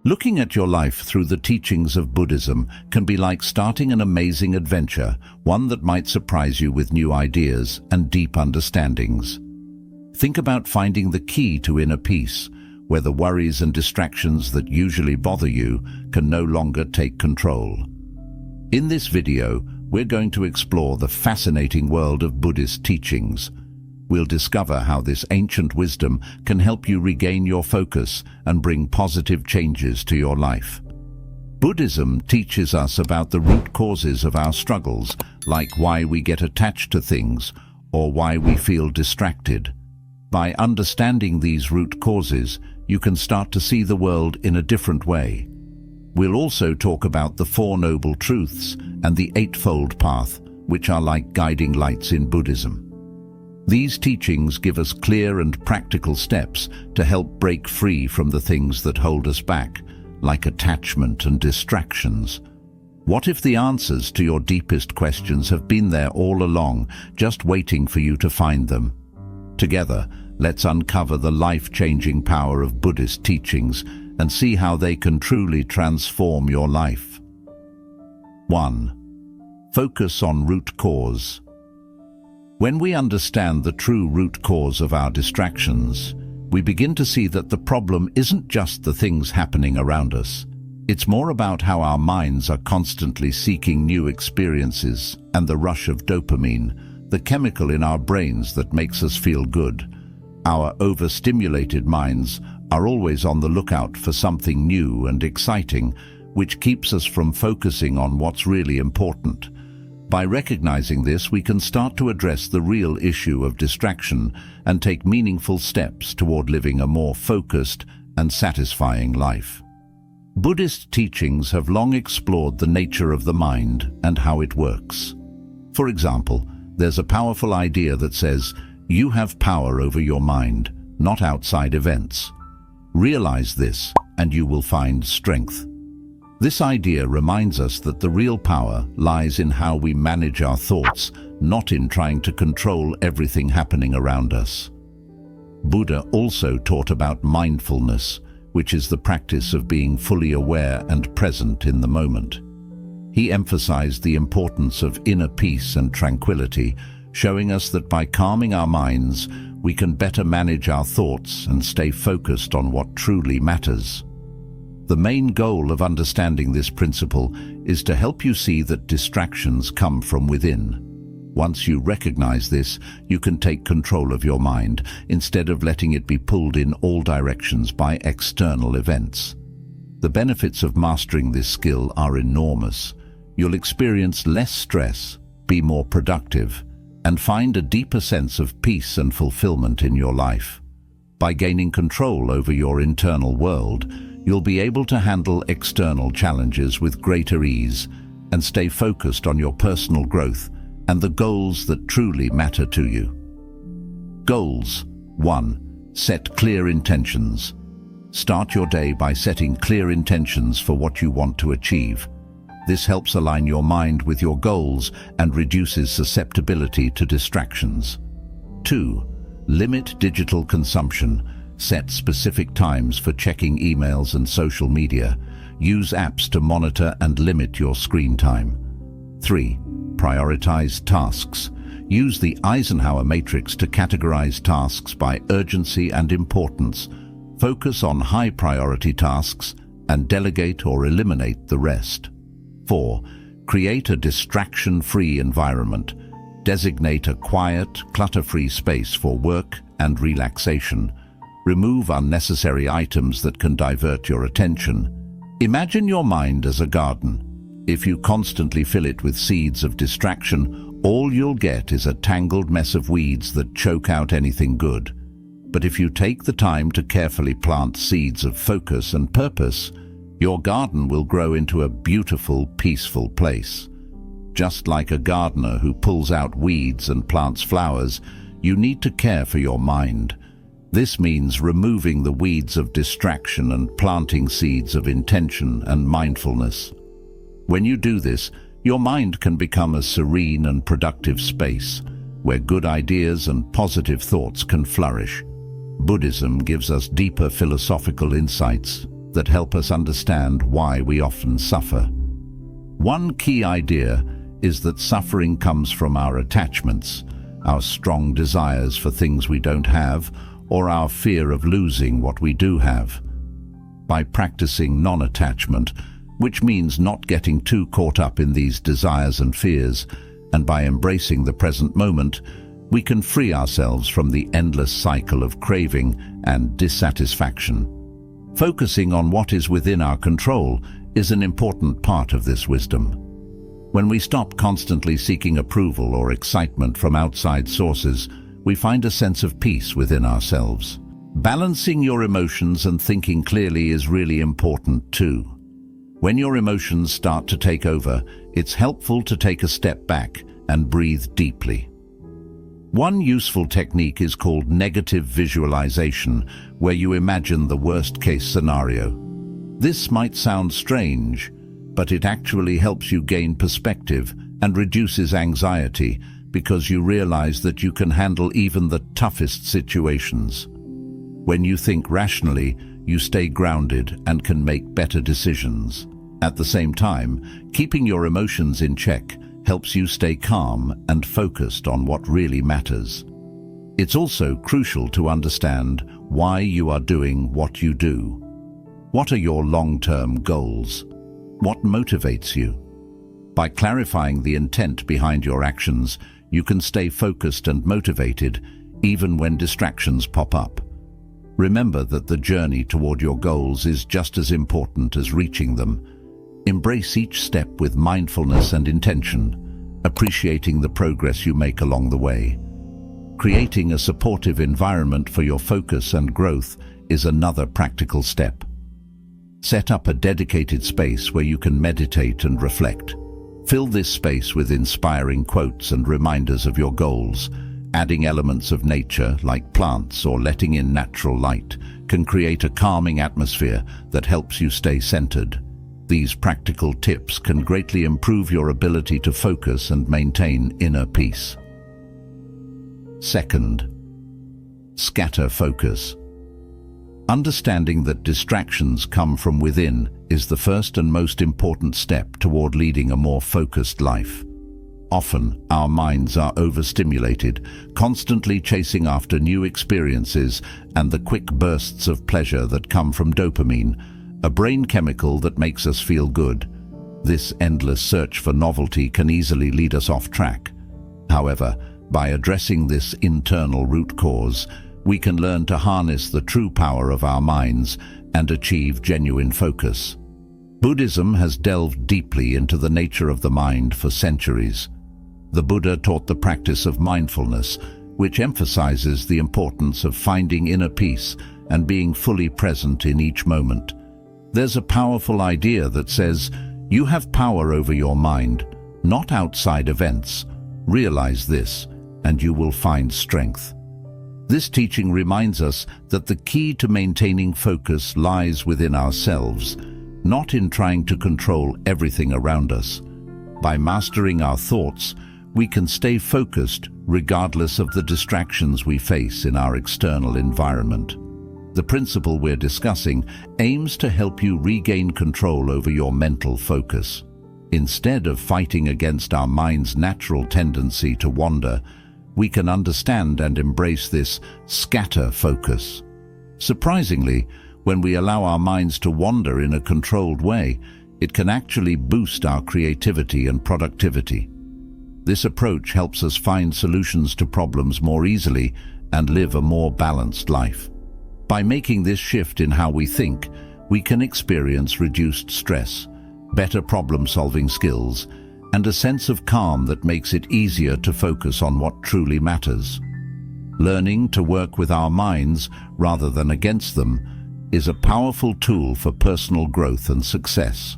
Looking at your life through the teachings of Buddhism can be like starting an amazing adventure, one that might surprise you with new ideas and deep understandings. Think about finding the key to inner peace, where the worries and distractions that usually bother you can no longer take control. In this video, we're going to explore the fascinating world of Buddhist teachings. We'll discover how this ancient wisdom can help you regain your focus and bring positive changes to your life. Buddhism teaches us about the root causes of our struggles, like why we get attached to things or why we feel distracted. By understanding these root causes, you can start to see the world in a different way. We'll also talk about the Four Noble Truths and the Eightfold Path, which are like guiding lights in Buddhism. These teachings give us clear and practical steps to help break free from the things that hold us back, like attachment and distractions. What if the answers to your deepest questions have been there all along, just waiting for you to find them? Together, let's uncover the life-changing power of Buddhist teachings and see how they can truly transform your life. 1. Focus on root cause. When we understand the true root cause of our distractions, we begin to see that the problem isn't just the things happening around us. It's more about how our minds are constantly seeking new experiences and the rush of dopamine, the chemical in our brains that makes us feel good. Our overstimulated minds are always on the lookout for something new and exciting, which keeps us from focusing on what's really important. By recognizing this, we can start to address the real issue of distraction and take meaningful steps toward living a more focused and satisfying life. Buddhist teachings have long explored the nature of the mind and how it works. For example, there's a powerful idea that says, you have power over your mind, not outside events. Realize this, and you will find strength. This idea reminds us that the real power lies in how we manage our thoughts, not in trying to control everything happening around us. Buddha also taught about mindfulness, which is the practice of being fully aware and present in the moment. He emphasized the importance of inner peace and tranquility, showing us that by calming our minds, we can better manage our thoughts and stay focused on what truly matters. The main goal of understanding this principle is to help you see that distractions come from within. Once you recognize this, you can take control of your mind instead of letting it be pulled in all directions by external events. The benefits of mastering this skill are enormous. You'll experience less stress, be more productive, and find a deeper sense of peace and fulfillment in your life. By gaining control over your internal world, you'll be able to handle external challenges with greater ease and stay focused on your personal growth and the goals that truly matter to you. Goals. 1. Set clear intentions. Start your day by setting clear intentions for what you want to achieve. This helps align your mind with your goals and reduces susceptibility to distractions. 2. Limit digital consumption. Set specific times for checking emails and social media. Use apps to monitor and limit your screen time. 3. Prioritize tasks. Use the Eisenhower matrix to categorize tasks by urgency and importance. Focus on high-priority tasks and delegate or eliminate the rest. 4. Create a distraction-free environment. Designate a quiet, clutter-free space for work and relaxation. Remove unnecessary items that can divert your attention. Imagine your mind as a garden. If you constantly fill it with seeds of distraction, all you'll get is a tangled mess of weeds that choke out anything good. But if you take the time to carefully plant seeds of focus and purpose, your garden will grow into a beautiful, peaceful place. Just like a gardener who pulls out weeds and plants flowers, you need to care for your mind. This means removing the weeds of distraction and planting seeds of intention and mindfulness. When you do this, your mind can become a serene and productive space where good ideas and positive thoughts can flourish. Buddhism gives us deeper philosophical insights that help us understand why we often suffer. One key idea is that suffering comes from our attachments, our strong desires for things we don't have, or our fear of losing what we do have. By practicing non-attachment, which means not getting too caught up in these desires and fears, and by embracing the present moment, we can free ourselves from the endless cycle of craving and dissatisfaction. Focusing on what is within our control is an important part of this wisdom. When we stop constantly seeking approval or excitement from outside sources, we find a sense of peace within ourselves. Balancing your emotions and thinking clearly is really important too. When your emotions start to take over, it's helpful to take a step back and breathe deeply. One useful technique is called negative visualization, where you imagine the worst-case scenario. This might sound strange, but it actually helps you gain perspective and reduces anxiety because you realize that you can handle even the toughest situations. When you think rationally, you stay grounded and can make better decisions. At the same time, keeping your emotions in check helps you stay calm and focused on what really matters. It's also crucial to understand why you are doing what you do. What are your long-term goals? What motivates you? By clarifying the intent behind your actions, you can stay focused and motivated even when distractions pop up. Remember that the journey toward your goals is just as important as reaching them. Embrace each step with mindfulness and intention, appreciating the progress you make along the way. Creating a supportive environment for your focus and growth is another practical step. Set up a dedicated space where you can meditate and reflect. Fill this space with inspiring quotes and reminders of your goals. Adding elements of nature, like plants or letting in natural light, can create a calming atmosphere that helps you stay centered. These practical tips can greatly improve your ability to focus and maintain inner peace. Second, scatter focus. Understanding that distractions come from within is the first and most important step toward leading a more focused life. Often, our minds are overstimulated, constantly chasing after new experiences and the quick bursts of pleasure that come from dopamine, a brain chemical that makes us feel good. This endless search for novelty can easily lead us off track. However, by addressing this internal root cause, we can learn to harness the true power of our minds and achieve genuine focus. Buddhism has delved deeply into the nature of the mind for centuries. The Buddha taught the practice of mindfulness, which emphasizes the importance of finding inner peace and being fully present in each moment. There's a powerful idea that says, you have power over your mind, not outside events. Realize this, and you will find strength. This teaching reminds us that the key to maintaining focus lies within ourselves, not in trying to control everything around us. By mastering our thoughts, we can stay focused regardless of the distractions we face in our external environment. The principle we're discussing aims to help you regain control over your mental focus. Instead of fighting against our mind's natural tendency to wander, we can understand and embrace this scatter focus. Surprisingly, when we allow our minds to wander in a controlled way, it can actually boost our creativity and productivity. This approach helps us find solutions to problems more easily and live a more balanced life. By making this shift in how we think, we can experience reduced stress, better problem-solving skills, and a sense of calm that makes it easier to focus on what truly matters. Learning to work with our minds rather than against them is a powerful tool for personal growth and success.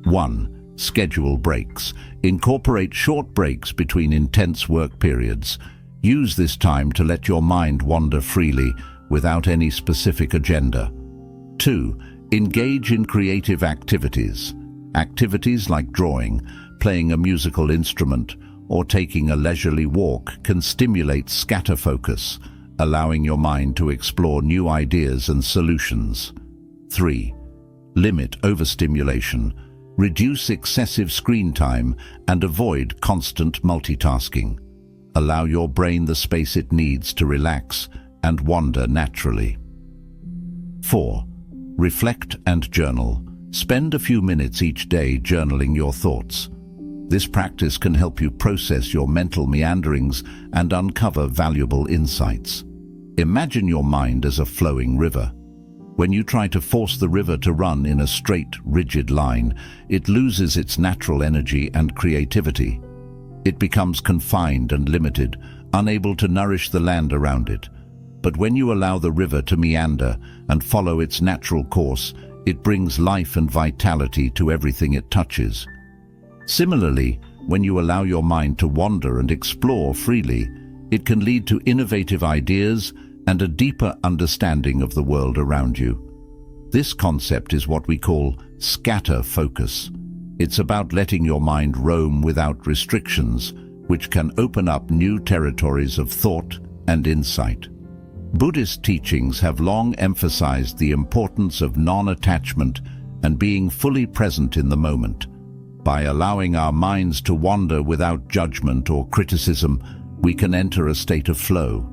1. Schedule breaks. Incorporate short breaks between intense work periods. Use this time to let your mind wander freely without any specific agenda. 2. Engage in creative activities. Activities like drawing, playing a musical instrument, or taking a leisurely walk can stimulate scatter focus, allowing your mind to explore new ideas and solutions. 3. limit overstimulation, reduce excessive screen time, and avoid constant multitasking. Allow your brain the space it needs to relax and wander naturally. 4. Reflect and journal. Spend a few minutes each day journaling your thoughts. This practice can help you process your mental meanderings and uncover valuable insights. Imagine your mind as a flowing river. When you try to force the river to run in a straight, rigid line, it loses its natural energy and creativity. It becomes confined and limited, unable to nourish the land around it. But when you allow the river to meander and follow its natural course, it brings life and vitality to everything it touches. Similarly, when you allow your mind to wander and explore freely, it can lead to innovative ideas and a deeper understanding of the world around you. This concept is what we call scatter focus. It's about letting your mind roam without restrictions, which can open up new territories of thought and insight. Buddhist teachings have long emphasized the importance of non-attachment and being fully present in the moment. By allowing our minds to wander without judgment or criticism, we can enter a state of flow,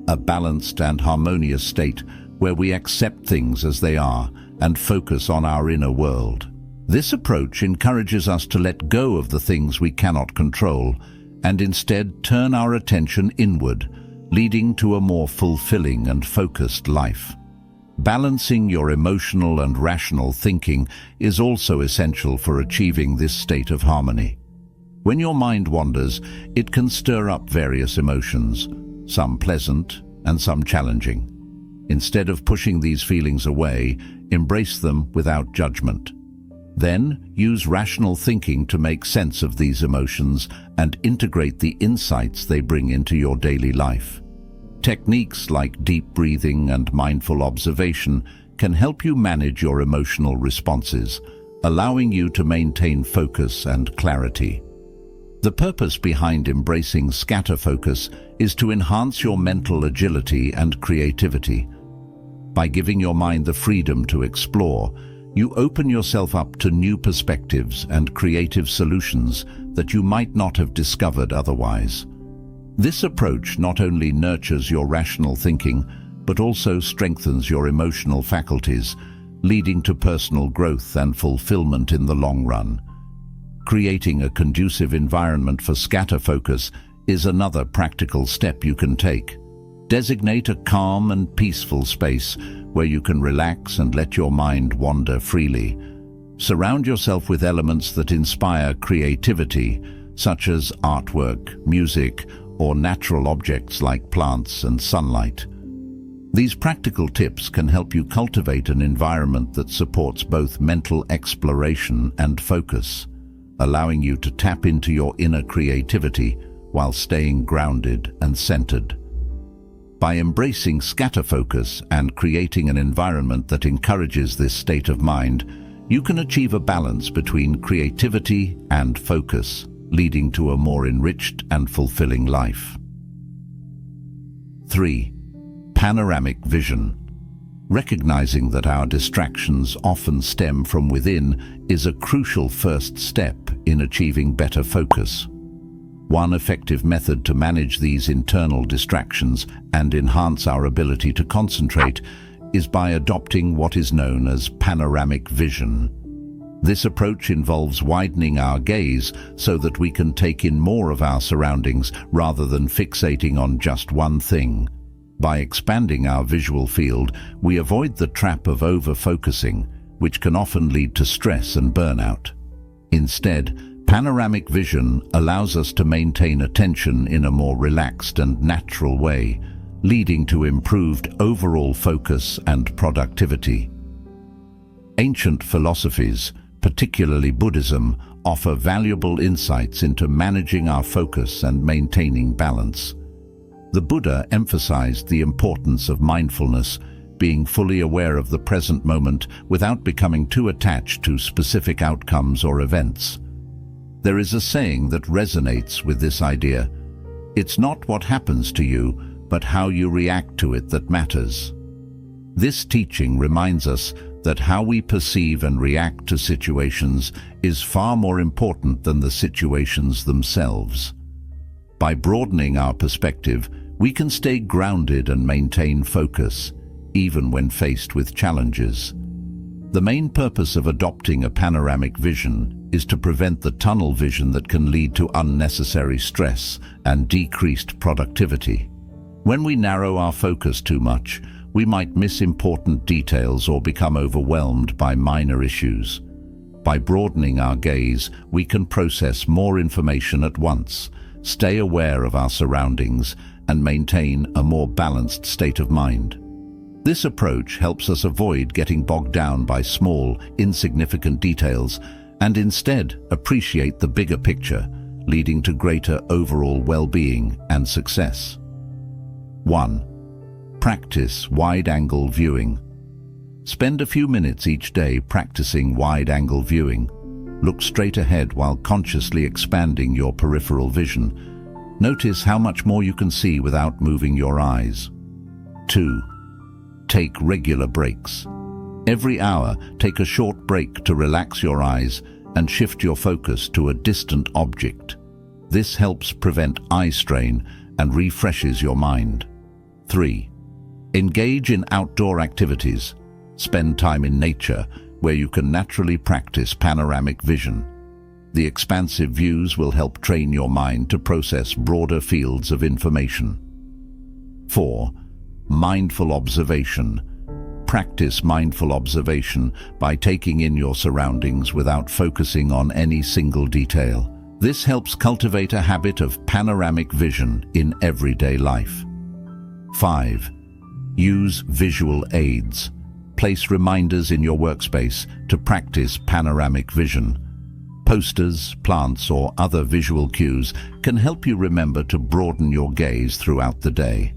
a balanced and harmonious state where we accept things as they are and focus on our inner world. This approach encourages us to let go of the things we cannot control and instead turn our attention inward, leading to a more fulfilling and focused life. Balancing your emotional and rational thinking is also essential for achieving this state of harmony. When your mind wanders, it can stir up various emotions, some pleasant and some challenging. Instead of pushing these feelings away, embrace them without judgment. Then, use rational thinking to make sense of these emotions and integrate the insights they bring into your daily life. Techniques like deep breathing and mindful observation can help you manage your emotional responses, allowing you to maintain focus and clarity. The purpose behind embracing scatter focus is to enhance your mental agility and creativity. By giving your mind the freedom to explore, you open yourself up to new perspectives and creative solutions that you might not have discovered otherwise. This approach not only nurtures your rational thinking, but also strengthens your emotional faculties, leading to personal growth and fulfillment in the long run. Creating a conducive environment for scatter focus is another practical step you can take. Designate a calm and peaceful space where you can relax and let your mind wander freely. Surround yourself with elements that inspire creativity, such as artwork, music, or natural objects like plants and sunlight. These practical tips can help you cultivate an environment that supports both mental exploration and focus, allowing you to tap into your inner creativity while staying grounded and centered. By embracing scatter focus and creating an environment that encourages this state of mind, you can achieve a balance between creativity and focus, leading to a more enriched and fulfilling life. 3. Panoramic vision. Recognizing that our distractions often stem from within is a crucial first step in achieving better focus. One effective method to manage these internal distractions and enhance our ability to concentrate is by adopting what is known as panoramic vision. This approach involves widening our gaze so that we can take in more of our surroundings rather than fixating on just one thing. By expanding our visual field, we avoid the trap of over-focusing, which can often lead to stress and burnout. Instead, panoramic vision allows us to maintain attention in a more relaxed and natural way, leading to improved overall focus and productivity. Ancient philosophies, particularly Buddhism, offer valuable insights into managing our focus and maintaining balance. The Buddha emphasized the importance of mindfulness, being fully aware of the present moment without becoming too attached to specific outcomes or events. There is a saying that resonates with this idea: "It's not what happens to you, but how you react to it that matters." This teaching reminds us that how we perceive and react to situations is far more important than the situations themselves. By broadening our perspective, we can stay grounded and maintain focus, even when faced with challenges. The main purpose of adopting a panoramic vision is to prevent the tunnel vision that can lead to unnecessary stress and decreased productivity. When we narrow our focus too much, we might miss important details or become overwhelmed by minor issues. By broadening our gaze, we can process more information at once, stay aware of our surroundings, and maintain a more balanced state of mind. This approach helps us avoid getting bogged down by small, insignificant details and instead appreciate the bigger picture, leading to greater overall well-being and success. 1. Practice wide-angle viewing. Spend a few minutes each day practicing wide-angle viewing. Look straight ahead while consciously expanding your peripheral vision. Notice how much more you can see without moving your eyes. 2. Take regular breaks. Every hour, take a short break to relax your eyes and shift your focus to a distant object. This helps prevent eye strain and refreshes your mind. 3. Engage in outdoor activities. Spend time in nature, where you can naturally practice panoramic vision. The expansive views will help train your mind to process broader fields of information. 4. Mindful observation. Practice mindful observation by taking in your surroundings without focusing on any single detail. This helps cultivate a habit of panoramic vision in everyday life. 5. Use visual aids. Place reminders in your workspace to practice panoramic vision. Posters, plants, or other visual cues can help you remember to broaden your gaze throughout the day.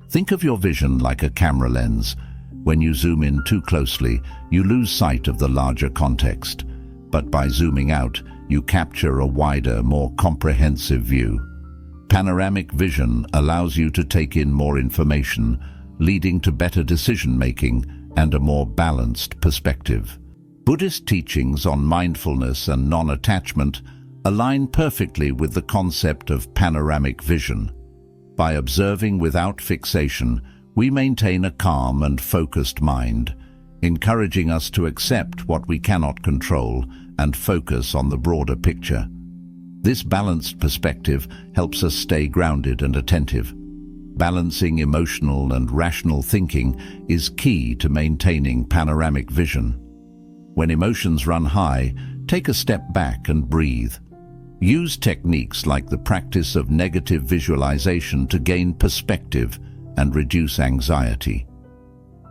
Think of your vision like a camera lens. When you zoom in too closely, you lose sight of the larger context. But by zooming out, you capture a wider, more comprehensive view. Panoramic vision allows you to take in more information, leading to better decision-making and a more balanced perspective. Buddhist teachings on mindfulness and non-attachment align perfectly with the concept of panoramic vision. By observing without fixation, we maintain a calm and focused mind, encouraging us to accept what we cannot control and focus on the broader picture. This balanced perspective helps us stay grounded and attentive. Balancing emotional and rational thinking is key to maintaining panoramic vision. When emotions run high, take a step back and breathe. Use techniques like the practice of negative visualization to gain perspective and reduce anxiety.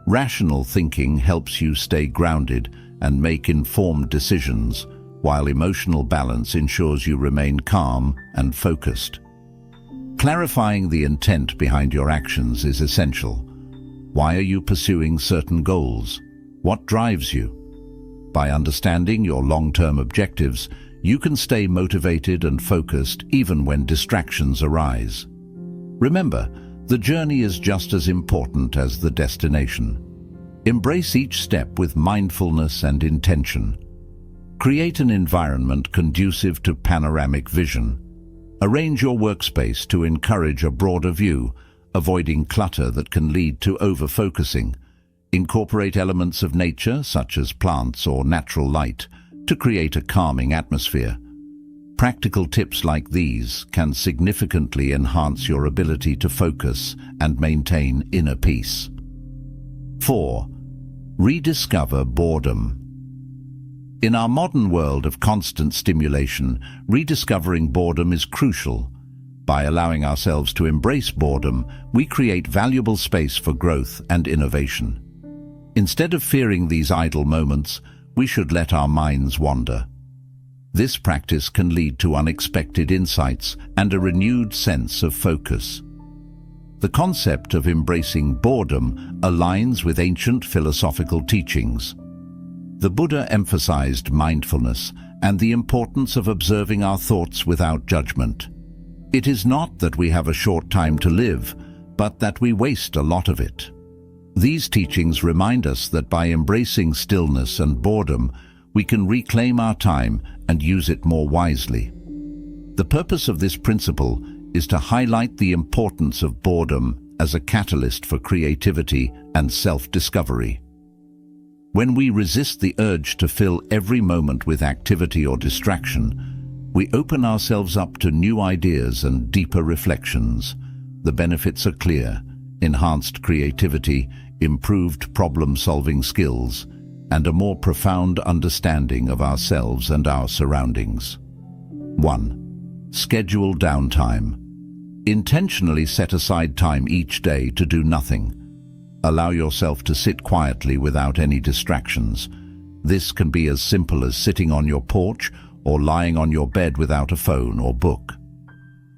Rational thinking helps you stay grounded and make informed decisions, while emotional balance ensures you remain calm and focused. Clarifying the intent behind your actions is essential. Why are you pursuing certain goals? What drives you? By understanding your long-term objectives, you can stay motivated and focused even when distractions arise. Remember, the journey is just as important as the destination. Embrace each step with mindfulness and intention. Create an environment conducive to panoramic vision. Arrange your workspace to encourage a broader view, avoiding clutter that can lead to over-focusing. Incorporate elements of nature, such as plants or natural light, to create a calming atmosphere. Practical tips like these can significantly enhance your ability to focus and maintain inner peace. 4. Rediscover boredom. In our modern world of constant stimulation, rediscovering boredom is crucial. By allowing ourselves to embrace boredom, we create valuable space for growth and innovation. Instead of fearing these idle moments, we should let our minds wander. This practice can lead to unexpected insights and a renewed sense of focus. The concept of embracing boredom aligns with ancient philosophical teachings. The Buddha emphasized mindfulness and the importance of observing our thoughts without judgment. It is not that we have a short time to live, but that we waste a lot of it. These teachings remind us that by embracing stillness and boredom, we can reclaim our time and use it more wisely. The purpose of this principle is to highlight the importance of boredom as a catalyst for creativity and self-discovery. When we resist the urge to fill every moment with activity or distraction, we open ourselves up to new ideas and deeper reflections. The benefits are clear: enhanced creativity, improved problem-solving skills, and a more profound understanding of ourselves and our surroundings. 1. Schedule downtime. Intentionally set aside time each day to do nothing. Allow yourself to sit quietly without any distractions. This can be as simple as sitting on your porch or lying on your bed without a phone or book.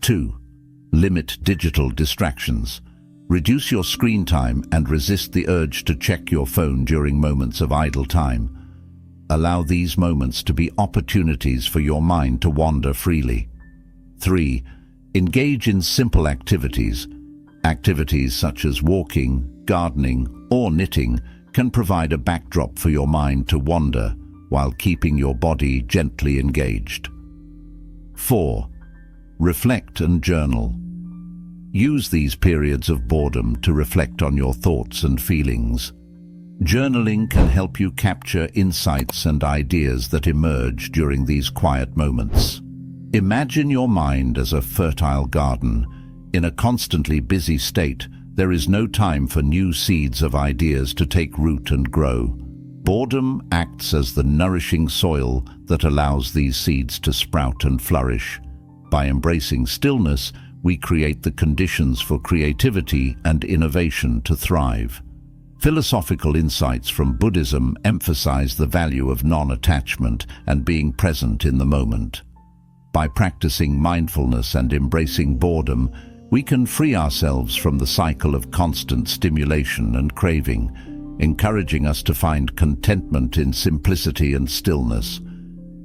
2. Limit digital distractions. Reduce your screen time and resist the urge to check your phone during moments of idle time. Allow these moments to be opportunities for your mind to wander freely. 3. Engage in simple activities. Activities such as walking, gardening, or knitting can provide a backdrop for your mind to wander while keeping your body gently engaged. 4. Reflect and journal. Use these periods of boredom to reflect on your thoughts and feelings. Journaling can help you capture insights and ideas that emerge during these quiet moments. Imagine your mind as a fertile garden. In a constantly busy state, there is no time for new seeds of ideas to take root and grow. Boredom acts as the nourishing soil that allows these seeds to sprout and flourish. By embracing stillness, we create the conditions for creativity and innovation to thrive. Philosophical insights from Buddhism emphasize the value of non-attachment and being present in the moment. By practicing mindfulness and embracing boredom, we can free ourselves from the cycle of constant stimulation and craving, encouraging us to find contentment in simplicity and stillness.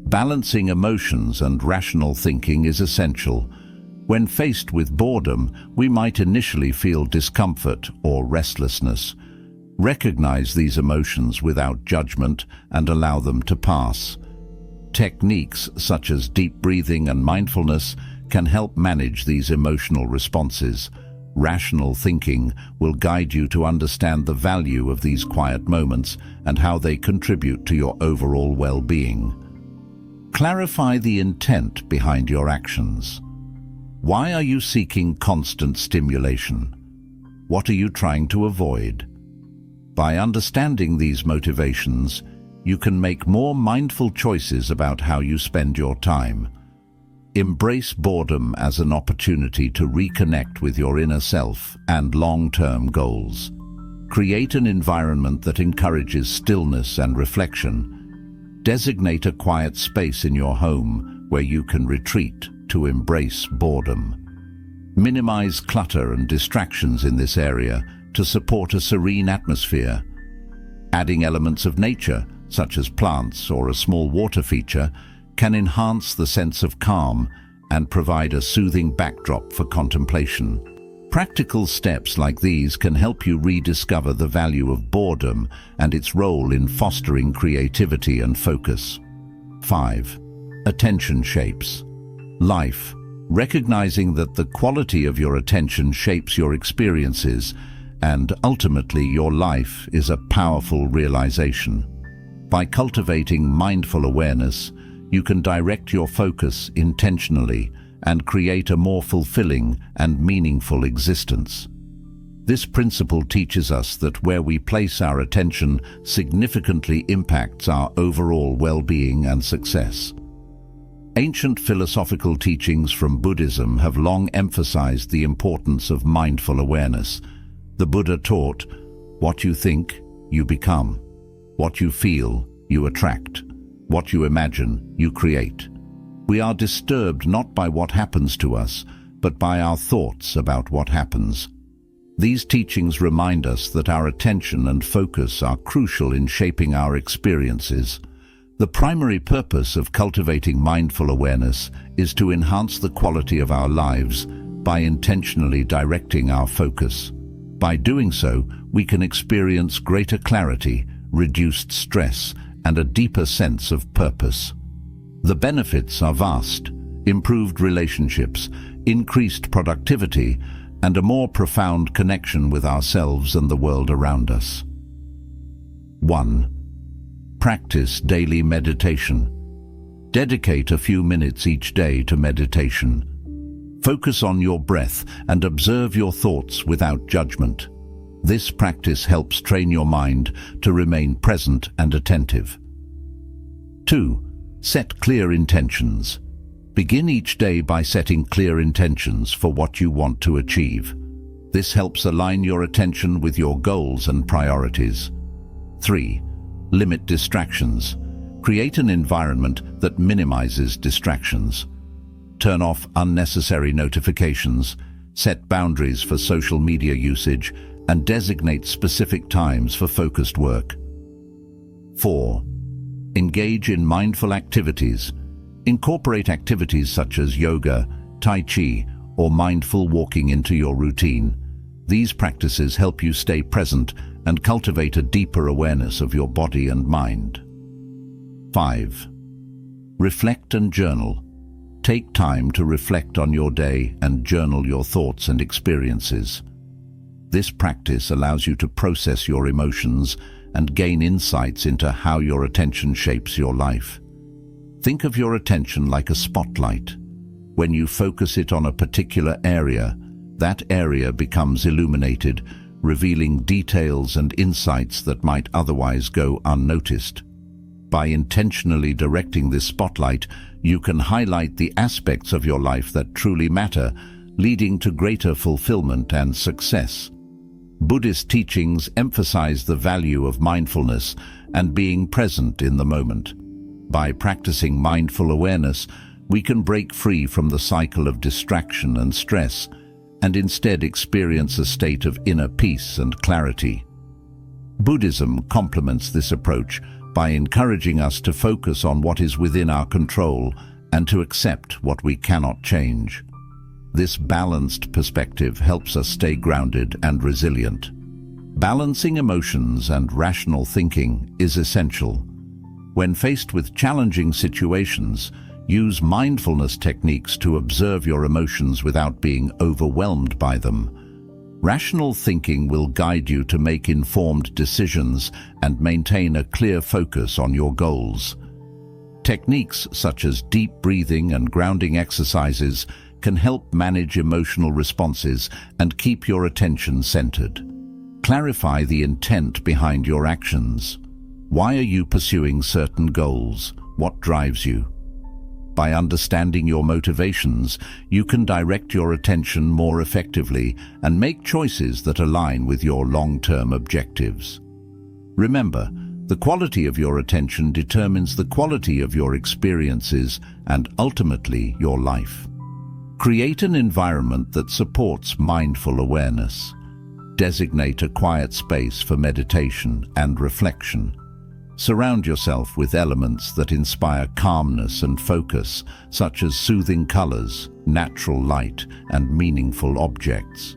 Balancing emotions and rational thinking is essential. When faced with boredom, we might initially feel discomfort or restlessness. Recognize these emotions without judgment and allow them to pass. Techniques such as deep breathing and mindfulness can help manage these emotional responses. Rational thinking will guide you to understand the value of these quiet moments and how they contribute to your overall well-being. Clarify the intent behind your actions. Why are you seeking constant stimulation? What are you trying to avoid? By understanding these motivations, you can make more mindful choices about how you spend your time. Embrace boredom as an opportunity to reconnect with your inner self and long-term goals. Create an environment that encourages stillness and reflection. Designate a quiet space in your home where you can retreat to embrace boredom. Minimize clutter and distractions in this area to support a serene atmosphere. Adding elements of nature, such as plants or a small water feature, can enhance the sense of calm and provide a soothing backdrop for contemplation. Practical steps like these can help you rediscover the value of boredom and its role in fostering creativity and focus. 5. Attention shapes life. Recognizing that the quality of your attention shapes your experiences and ultimately your life is a powerful realization. By cultivating mindful awareness, you can direct your focus intentionally and create a more fulfilling and meaningful existence. This principle teaches us that where we place our attention significantly impacts our overall well-being and success. Ancient philosophical teachings from Buddhism have long emphasized the importance of mindful awareness. The Buddha taught, "What you think, you become. What you feel, you attract. What you imagine, you create." We are disturbed not by what happens to us, but by our thoughts about what happens. These teachings remind us that our attention and focus are crucial in shaping our experiences. The primary purpose of cultivating mindful awareness is to enhance the quality of our lives by intentionally directing our focus. By doing so, we can experience greater clarity, reduced stress, and a deeper sense of purpose. The benefits are vast: improved relationships, increased productivity, and a more profound connection with ourselves and the world around us. 1. Practice daily meditation. Dedicate a few minutes each day to meditation. Focus on your breath and observe your thoughts without judgment. This practice helps train your mind to remain present and attentive. 2. Set clear intentions. Begin each day by setting clear intentions for what you want to achieve. This helps align your attention with your goals and priorities. 3. Limit distractions. Create an environment that minimizes distractions. Turn off unnecessary notifications, set boundaries for social media usage, and designate specific times for focused work. 4. Engage in mindful activities. Incorporate activities such as yoga, tai chi, or mindful walking into your routine. These practices help you stay present and cultivate a deeper awareness of your body and mind. 5. Reflect and journal. Take time to reflect on your day and journal your thoughts and experiences. This practice allows you to process your emotions and gain insights into how your attention shapes your life. Think of your attention like a spotlight. When you focus it on a particular area, that area becomes illuminated, revealing details and insights that might otherwise go unnoticed. By intentionally directing this spotlight, you can highlight the aspects of your life that truly matter, leading to greater fulfillment and success. Buddhist teachings emphasize the value of mindfulness and being present in the moment. By practicing mindful awareness, we can break free from the cycle of distraction and stress, and instead experience a state of inner peace and clarity. Buddhism complements this approach by encouraging us to focus on what is within our control and to accept what we cannot change. This balanced perspective helps us stay grounded and resilient. Balancing emotions and rational thinking is essential. When faced with challenging situations, use mindfulness techniques to observe your emotions without being overwhelmed by them. Rational thinking will guide you to make informed decisions and maintain a clear focus on your goals. Techniques such as deep breathing and grounding exercises can help manage emotional responses and keep your attention centered. Clarify the intent behind your actions. Why are you pursuing certain goals? What drives you? By understanding your motivations, you can direct your attention more effectively and make choices that align with your long-term objectives. Remember, the quality of your attention determines the quality of your experiences and ultimately your life. Create an environment that supports mindful awareness. Designate a quiet space for meditation and reflection. Surround yourself with elements that inspire calmness and focus, such as soothing colors, natural light, and meaningful objects.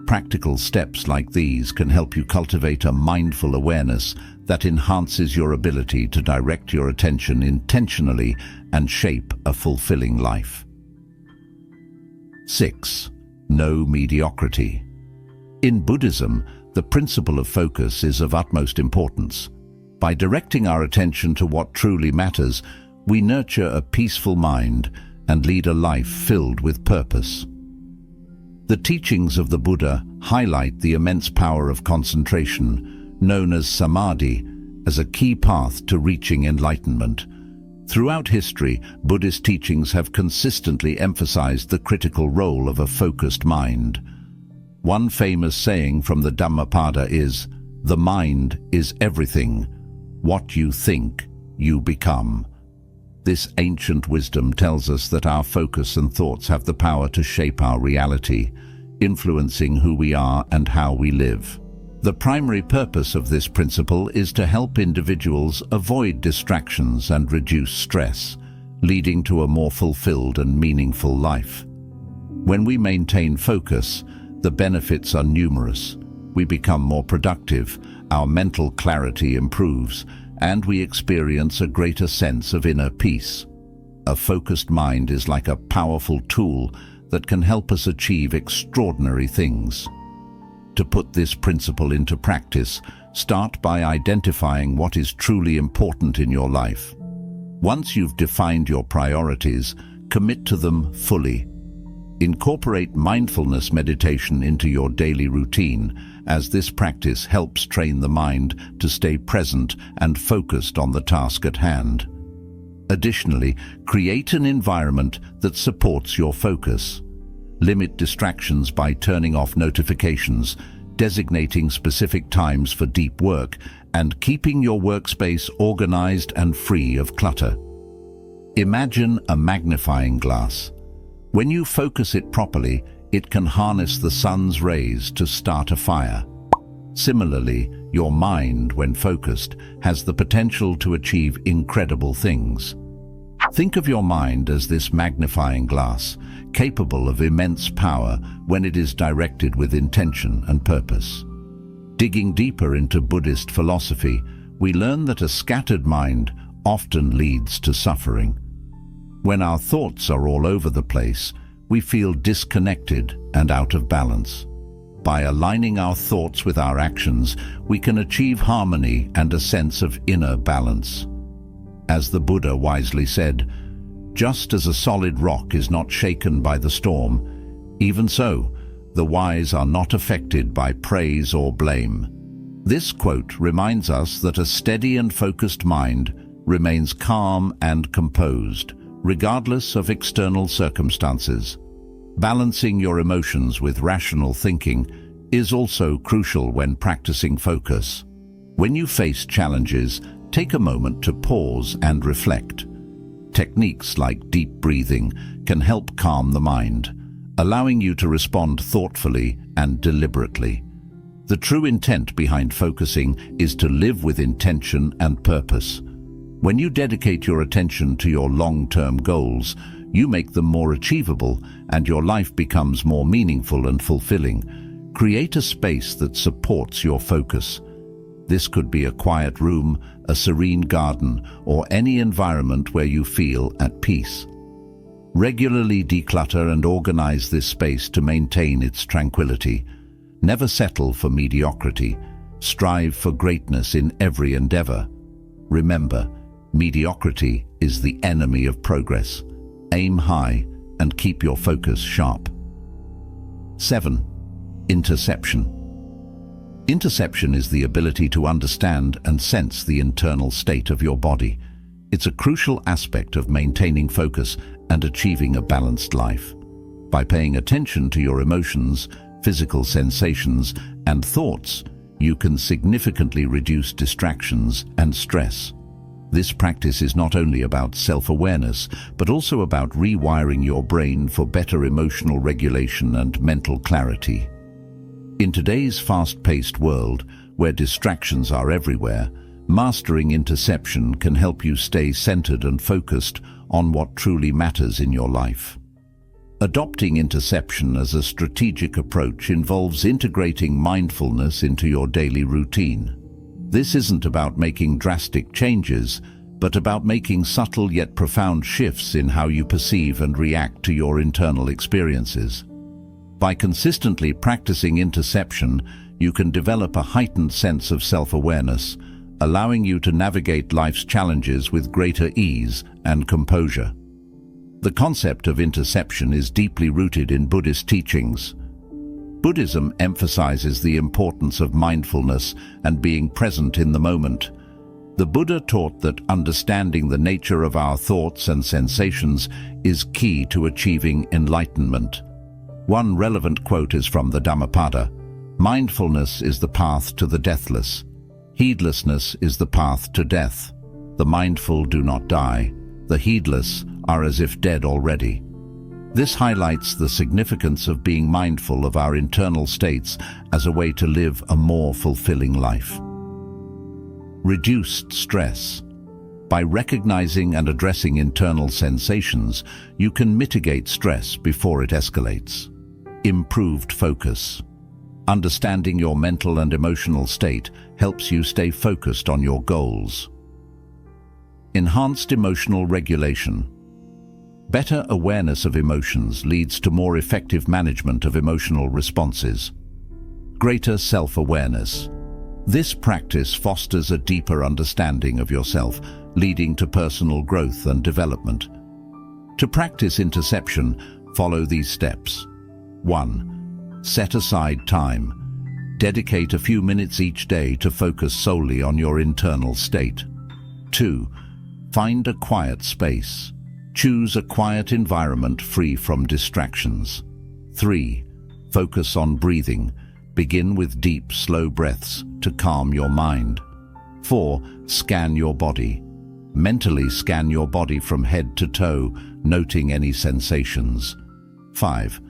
Practical steps like these can help you cultivate a mindful awareness that enhances your ability to direct your attention intentionally and shape a fulfilling life. 6. No mediocrity. In Buddhism, the principle of focus is of utmost importance. By directing our attention to what truly matters, we nurture a peaceful mind and lead a life filled with purpose. The teachings of the Buddha highlight the immense power of concentration, known as samadhi, as a key path to reaching enlightenment. Throughout history, Buddhist teachings have consistently emphasized the critical role of a focused mind. One famous saying from the Dhammapada is, "The mind is everything. What you think, you become." This ancient wisdom tells us that our focus and thoughts have the power to shape our reality, influencing who we are and how we live. The primary purpose of this principle is to help individuals avoid distractions and reduce stress, leading to a more fulfilled and meaningful life. When we maintain focus, the benefits are numerous. we become more productive, our mental clarity improves, and we experience a greater sense of inner peace. A focused mind is like a powerful tool that can help us achieve extraordinary things. To put this principle into practice, start by identifying what is truly important in your life. Once you've defined your priorities, commit to them fully. Incorporate mindfulness meditation into your daily routine, as this practice helps train the mind to stay present and focused on the task at hand. Additionally, create an environment that supports your focus. Limit distractions by turning off notifications, designating specific times for deep work, and keeping your workspace organized and free of clutter. Imagine a magnifying glass. When you focus it properly, it can harness the sun's rays to start a fire. Similarly, your mind, when focused, has the potential to achieve incredible things. Think of your mind as this magnifying glass, capable of immense power when it is directed with intention and purpose. Digging deeper into Buddhist philosophy, we learn that a scattered mind often leads to suffering. When our thoughts are all over the place, we feel disconnected and out of balance. By aligning our thoughts with our actions, we can achieve harmony and a sense of inner balance. As the Buddha wisely said, "Just as a solid rock is not shaken by the storm, even so, the wise are not affected by praise or blame." This quote reminds us that a steady and focused mind remains calm and composed, regardless of external circumstances. Balancing your emotions with rational thinking is also crucial when practicing focus. When you face challenges, take a moment to pause and reflect. Techniques like deep breathing can help calm the mind, allowing you to respond thoughtfully and deliberately. The true intent behind focusing is to live with intention and purpose. When you dedicate your attention to your long-term goals, you make them more achievable and your life becomes more meaningful and fulfilling. Create a space that supports your focus. This could be a quiet room, a serene garden, or any environment where you feel at peace. Regularly declutter and organize this space to maintain its tranquility. Never settle for mediocrity. Strive for greatness in every endeavor. Remember, mediocrity is the enemy of progress. Aim high and keep your focus sharp. 7. Interception. Interception is the ability to understand and sense the internal state of your body. It's a crucial aspect of maintaining focus and achieving a balanced life. By paying attention to your emotions, physical sensations, and thoughts, you can significantly reduce distractions and stress. This practice is not only about self-awareness, but also about rewiring your brain for better emotional regulation and mental clarity. In today's fast-paced world, where distractions are everywhere, mastering interception can help you stay centered and focused on what truly matters in your life. Adopting interception as a strategic approach involves integrating mindfulness into your daily routine. This isn't about making drastic changes, but about making subtle yet profound shifts in how you perceive and react to your internal experiences. By consistently practicing interception, you can develop a heightened sense of self-awareness, allowing you to navigate life's challenges with greater ease and composure. The concept of interception is deeply rooted in Buddhist teachings. Buddhism emphasizes the importance of mindfulness and being present in the moment. The Buddha taught that understanding the nature of our thoughts and sensations is key to achieving enlightenment. One relevant quote is from the Dhammapada: "Mindfulness is the path to the deathless. Heedlessness is the path to death. The mindful do not die. The heedless are as if dead already." This highlights the significance of being mindful of our internal states as a way to live a more fulfilling life. Reduced stress. By recognizing and addressing internal sensations, you can mitigate stress before it escalates. Improved focus. Understanding your mental and emotional state helps you stay focused on your goals. Enhanced emotional regulation. Better awareness of emotions leads to more effective management of emotional responses. Greater self-awareness. This practice fosters a deeper understanding of yourself, leading to personal growth and development. To practice interception, follow these steps. 1. Set aside time. Dedicate a few minutes each day to focus solely on your internal state. 2. Find a quiet space. Choose a quiet environment free from distractions. 3. Focus on breathing. Begin with deep, slow breaths to calm your mind. 4. Scan your body. Mentally scan your body from head to toe, noting any sensations. 5.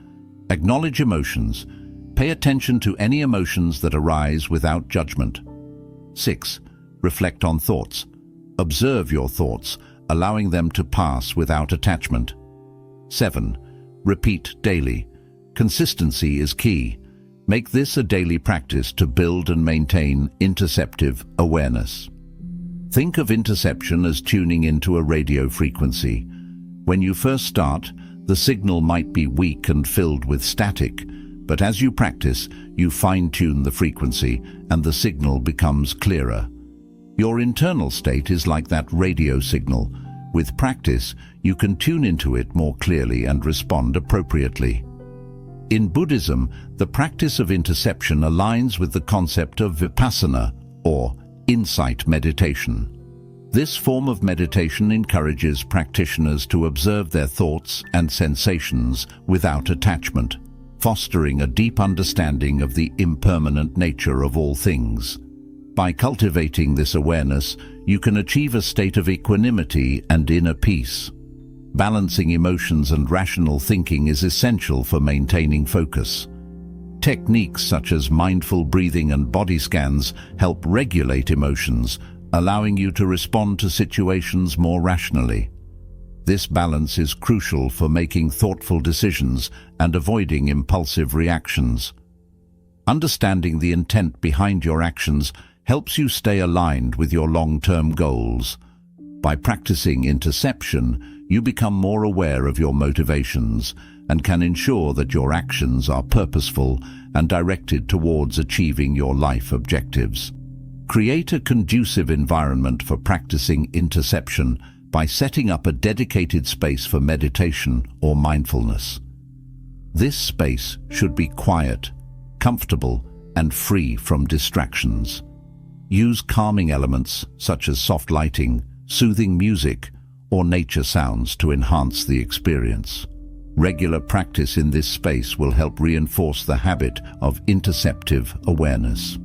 Acknowledge emotions. Pay attention to any emotions that arise without judgment. 6. Reflect on thoughts. Observe your thoughts, allowing them to pass without attachment. 7. Repeat daily. Consistency is key. Make this a daily practice to build and maintain interceptive awareness. Think of interception as tuning into a radio frequency. When you first start, the signal might be weak and filled with static, but as you practice, you fine-tune the frequency and the signal becomes clearer. Your internal state is like that radio signal. With practice, you can tune into it more clearly and respond appropriately. In Buddhism, the practice of interception aligns with the concept of vipassana, or insight meditation. This form of meditation encourages practitioners to observe their thoughts and sensations without attachment, fostering a deep understanding of the impermanent nature of all things. By cultivating this awareness, you can achieve a state of equanimity and inner peace. Balancing emotions and rational thinking is essential for maintaining focus. Techniques such as mindful breathing and body scans help regulate emotions, allowing you to respond to situations more rationally. This balance is crucial for making thoughtful decisions and avoiding impulsive reactions. Understanding the intent behind your actions helps you stay aligned with your long-term goals. By practicing interception, you become more aware of your motivations and can ensure that your actions are purposeful and directed towards achieving your life objectives. Create a conducive environment for practicing interception by setting up a dedicated space for meditation or mindfulness. This space should be quiet, comfortable, and free from distractions. Use calming elements such as soft lighting, soothing music, or nature sounds to enhance the experience. Regular practice in this space will help reinforce the habit of interceptive awareness.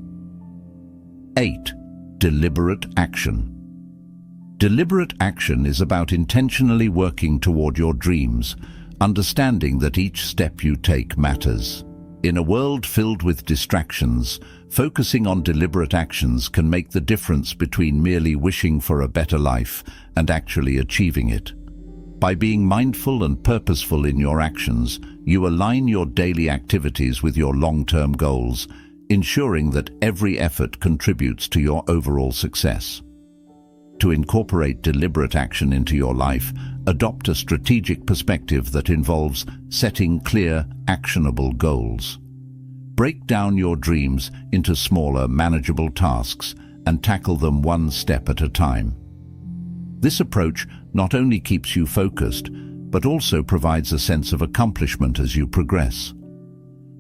8. Deliberate action. Deliberate action is about intentionally working toward your dreams, understanding that each step you take matters. In a world filled with distractions, focusing on deliberate actions can make the difference between merely wishing for a better life and actually achieving it. By being mindful and purposeful in your actions, you align your daily activities with your long-term goals, ensuring that every effort contributes to your overall success. To incorporate deliberate action into your life, adopt a strategic perspective that involves setting clear, actionable goals. Break down your dreams into smaller, manageable tasks and tackle them one step at a time. This approach not only keeps you focused, but also provides a sense of accomplishment as you progress.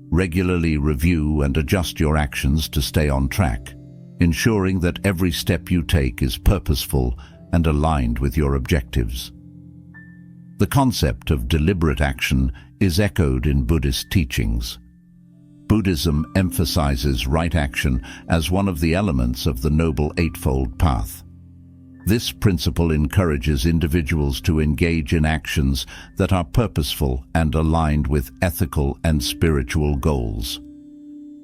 Regularly review and adjust your actions to stay on track, ensuring that every step you take is purposeful and aligned with your objectives. The concept of deliberate action is echoed in Buddhist teachings. Buddhism emphasizes right action as one of the elements of the Noble Eightfold Path. This principle encourages individuals to engage in actions that are purposeful and aligned with ethical and spiritual goals.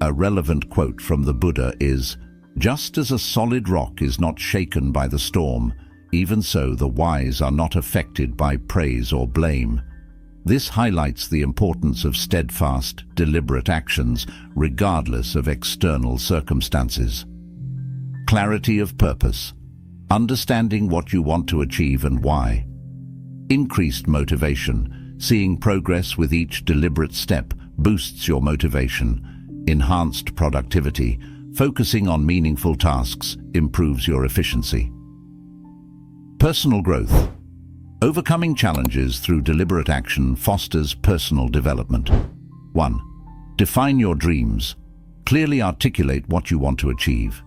A relevant quote from the Buddha is, "Just as a solid rock is not shaken by the storm, even so the wise are not affected by praise or blame." This highlights the importance of steadfast, deliberate actions regardless of external circumstances. Clarity of purpose. Understanding what you want to achieve and why. Increased motivation. Seeing progress with each deliberate step boosts your motivation. Enhanced productivity. Focusing on meaningful tasks improves your efficiency. Personal growth. Overcoming challenges through deliberate action fosters personal development. 1. Define your dreams. Clearly articulate what you want to achieve.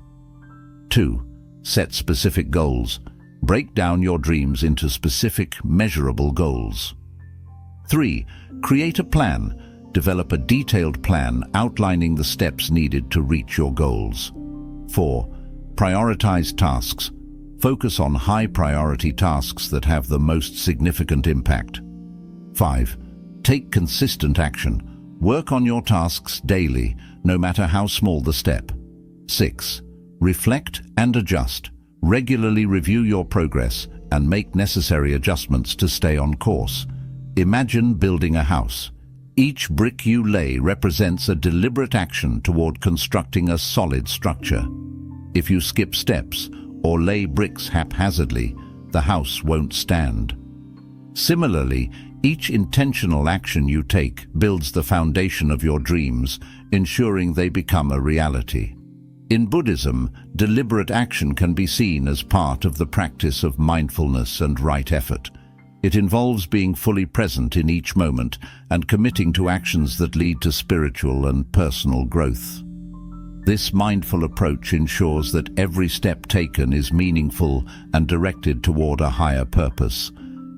2. Set specific goals. Break down your dreams into specific, measurable goals. 3. Create a plan. Develop a detailed plan outlining the steps needed to reach your goals. 4. Prioritize tasks. Focus on high-priority tasks that have the most significant impact. 5. Take consistent action. Work on your tasks daily, no matter how small the step. 6. Reflect and adjust. Regularly review your progress and make necessary adjustments to stay on course. Imagine building a house. Each brick you lay represents a deliberate action toward constructing a solid structure. If you skip steps or lay bricks haphazardly, the house won't stand. Similarly, each intentional action you take builds the foundation of your dreams, ensuring they become a reality. In Buddhism, deliberate action can be seen as part of the practice of mindfulness and right effort. It involves being fully present in each moment and committing to actions that lead to spiritual and personal growth. This mindful approach ensures that every step taken is meaningful and directed toward a higher purpose.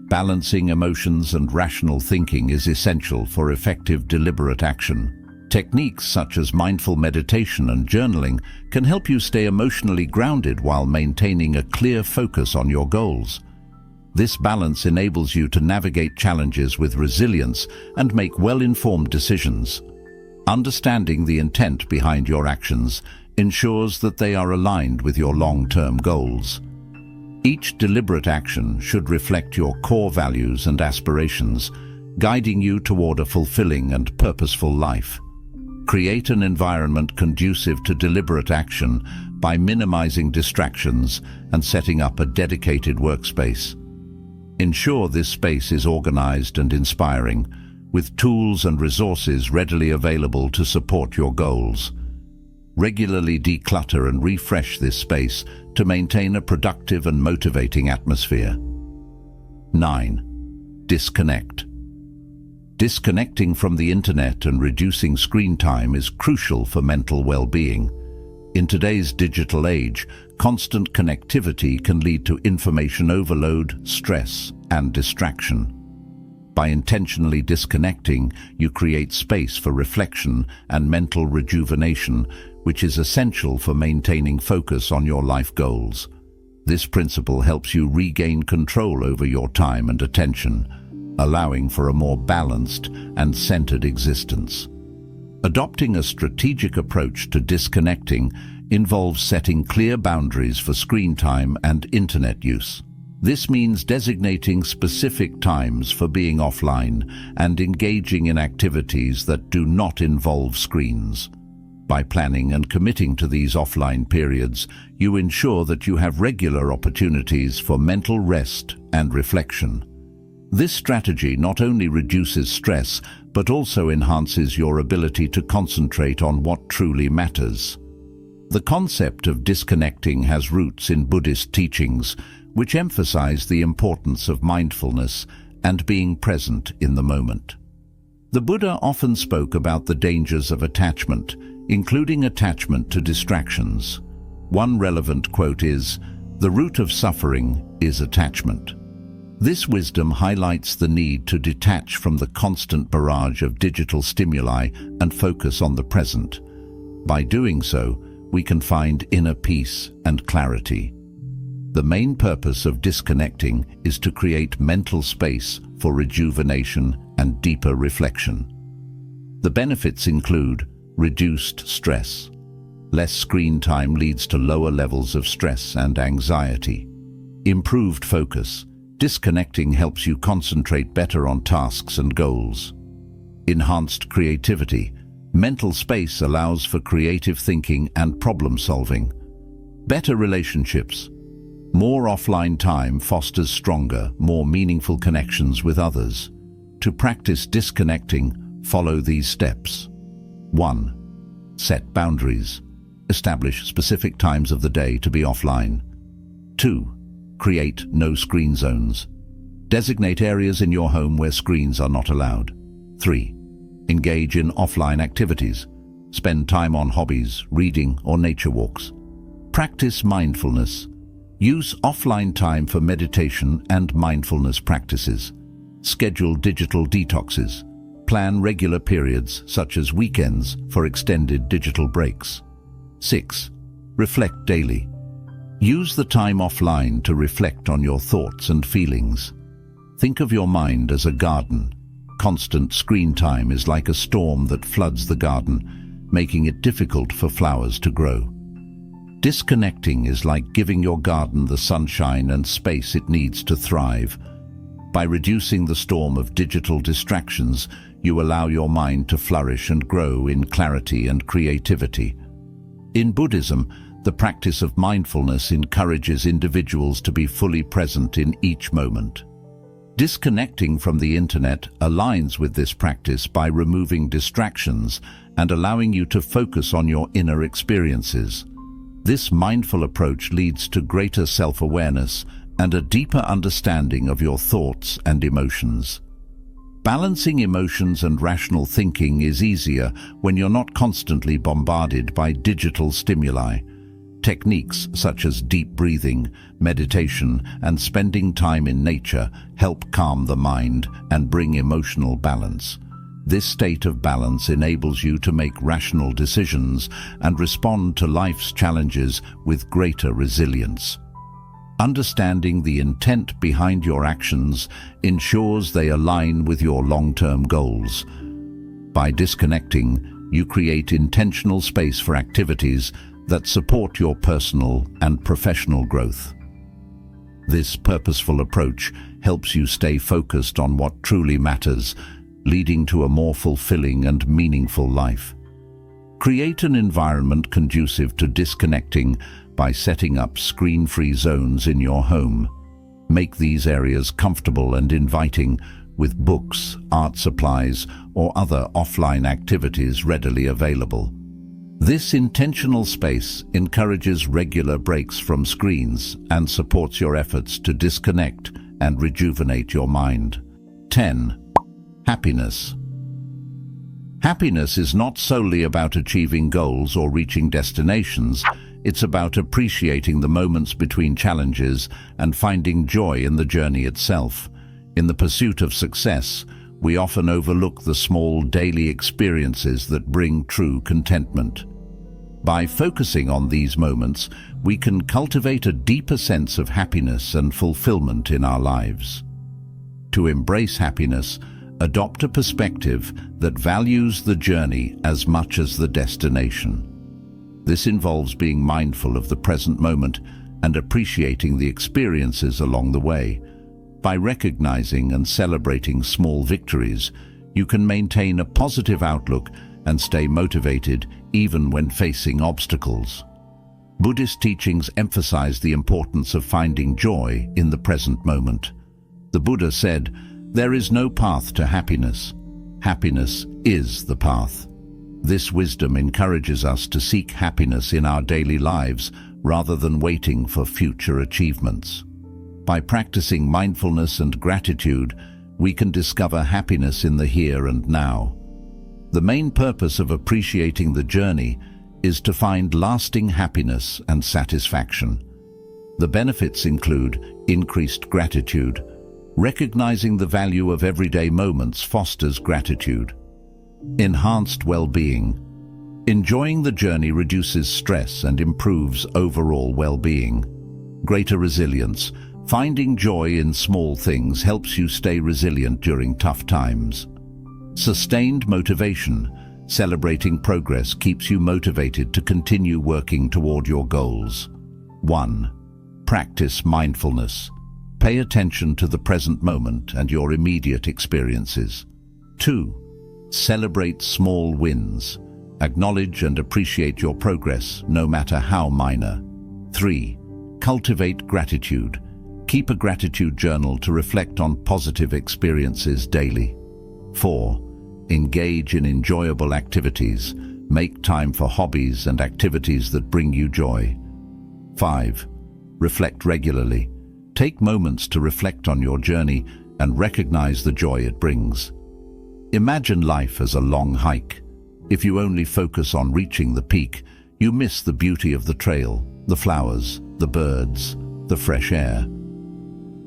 Balancing emotions and rational thinking is essential for effective deliberate action. Techniques such as mindful meditation and journaling can help you stay emotionally grounded while maintaining a clear focus on your goals. This balance enables you to navigate challenges with resilience and make well-informed decisions. Understanding the intent behind your actions ensures that they are aligned with your long-term goals. Each deliberate action should reflect your core values and aspirations, guiding you toward a fulfilling and purposeful life. Create an environment conducive to deliberate action by minimizing distractions and setting up a dedicated workspace. Ensure this space is organized and inspiring, with tools and resources readily available to support your goals. Regularly declutter and refresh this space to maintain a productive and motivating atmosphere. 9. Disconnect. Disconnecting from the internet and reducing screen time is crucial for mental well-being. In today's digital age, constant connectivity can lead to information overload, stress, and distraction. By intentionally disconnecting, you create space for reflection and mental rejuvenation, which is essential for maintaining focus on your life goals. This principle helps you regain control over your time and attention, allowing for a more balanced and centered existence. Adopting a strategic approach to disconnecting involves setting clear boundaries for screen time and internet use. This means designating specific times for being offline and engaging in activities that do not involve screens. By planning and committing to these offline periods, you ensure that you have regular opportunities for mental rest and reflection. This strategy not only reduces stress, but also enhances your ability to concentrate on what truly matters. The concept of disconnecting has roots in Buddhist teachings, which emphasize the importance of mindfulness and being present in the moment. The Buddha often spoke about the dangers of attachment, including attachment to distractions. One relevant quote is, "The root of suffering is attachment." This wisdom highlights the need to detach from the constant barrage of digital stimuli and focus on the present. By doing so, we can find inner peace and clarity. The main purpose of disconnecting is to create mental space for rejuvenation and deeper reflection. The benefits include reduced stress. Less screen time leads to lower levels of stress and anxiety. Improved focus. Disconnecting helps you concentrate better on tasks and goals. Enhanced creativity. Mental space allows for creative thinking and problem-solving. Better relationships. More offline time fosters stronger, more meaningful connections with others. To practice disconnecting, follow these steps. 1. Set boundaries. Establish specific times of the day to be offline. 2. Create no-screen zones. Designate areas in your home where screens are not allowed. 3. Engage in offline activities. Spend time on hobbies, reading, or nature walks. Practice mindfulness. Use offline time for meditation and mindfulness practices. Schedule digital detoxes. Plan regular periods, such as weekends, for extended digital breaks. 6. Reflect daily. Use the time offline to reflect on your thoughts and feelings. Think of your mind as a garden. Constant screen time is like a storm that floods the garden, making it difficult for flowers to grow. Disconnecting is like giving your garden the sunshine and space it needs to thrive. By reducing the storm of digital distractions, you allow your mind to flourish and grow in clarity and creativity. In Buddhism, the practice of mindfulness encourages individuals to be fully present in each moment. Disconnecting from the internet aligns with this practice by removing distractions and allowing you to focus on your inner experiences. This mindful approach leads to greater self-awareness and a deeper understanding of your thoughts and emotions. Balancing emotions and rational thinking is easier when you're not constantly bombarded by digital stimuli. Techniques such as deep breathing, meditation, and spending time in nature help calm the mind and bring emotional balance. This state of balance enables you to make rational decisions and respond to life's challenges with greater resilience. Understanding the intent behind your actions ensures they align with your long-term goals. By disconnecting, you create intentional space for activities that support your personal and professional growth. This purposeful approach helps you stay focused on what truly matters, leading to a more fulfilling and meaningful life. Create an environment conducive to disconnecting by setting up screen-free zones in your home. Make these areas comfortable and inviting, with books, art supplies, or other offline activities readily available. This intentional space encourages regular breaks from screens and supports your efforts to disconnect and rejuvenate your mind. 10. Happiness. Happiness is not solely about achieving goals or reaching destinations. It's about appreciating the moments between challenges and finding joy in the journey itself. In the pursuit of success, we often overlook the small daily experiences that bring true contentment. By focusing on these moments, we can cultivate a deeper sense of happiness and fulfillment in our lives. To embrace happiness, adopt a perspective that values the journey as much as the destination. This involves being mindful of the present moment and appreciating the experiences along the way. By recognizing and celebrating small victories, you can maintain a positive outlook and stay motivated even when facing obstacles. Buddhist teachings emphasize the importance of finding joy in the present moment. The Buddha said, "There is no path to happiness. Happiness is the path." This wisdom encourages us to seek happiness in our daily lives rather than waiting for future achievements. By practicing mindfulness and gratitude, we can discover happiness in the here and now. The main purpose of appreciating the journey is to find lasting happiness and satisfaction. The benefits include increased gratitude. Recognizing the value of everyday moments fosters gratitude. Enhanced well-being. Enjoying the journey reduces stress and improves overall well-being. Greater resilience. Finding joy in small things helps you stay resilient during tough times. Sustained motivation. Celebrating progress keeps you motivated to continue working toward your goals. 1. Practice mindfulness. Pay attention to the present moment and your immediate experiences. 2. Celebrate small wins. Acknowledge and appreciate your progress, no matter how minor. 3. Cultivate gratitude. Keep a gratitude journal to reflect on positive experiences daily. 4. Engage in enjoyable activities. Make time for hobbies and activities that bring you joy. 5. Reflect regularly. Take moments to reflect on your journey and recognize the joy it brings. Imagine life as a long hike. If you only focus on reaching the peak, you miss the beauty of the trail, the flowers, the birds, the fresh air.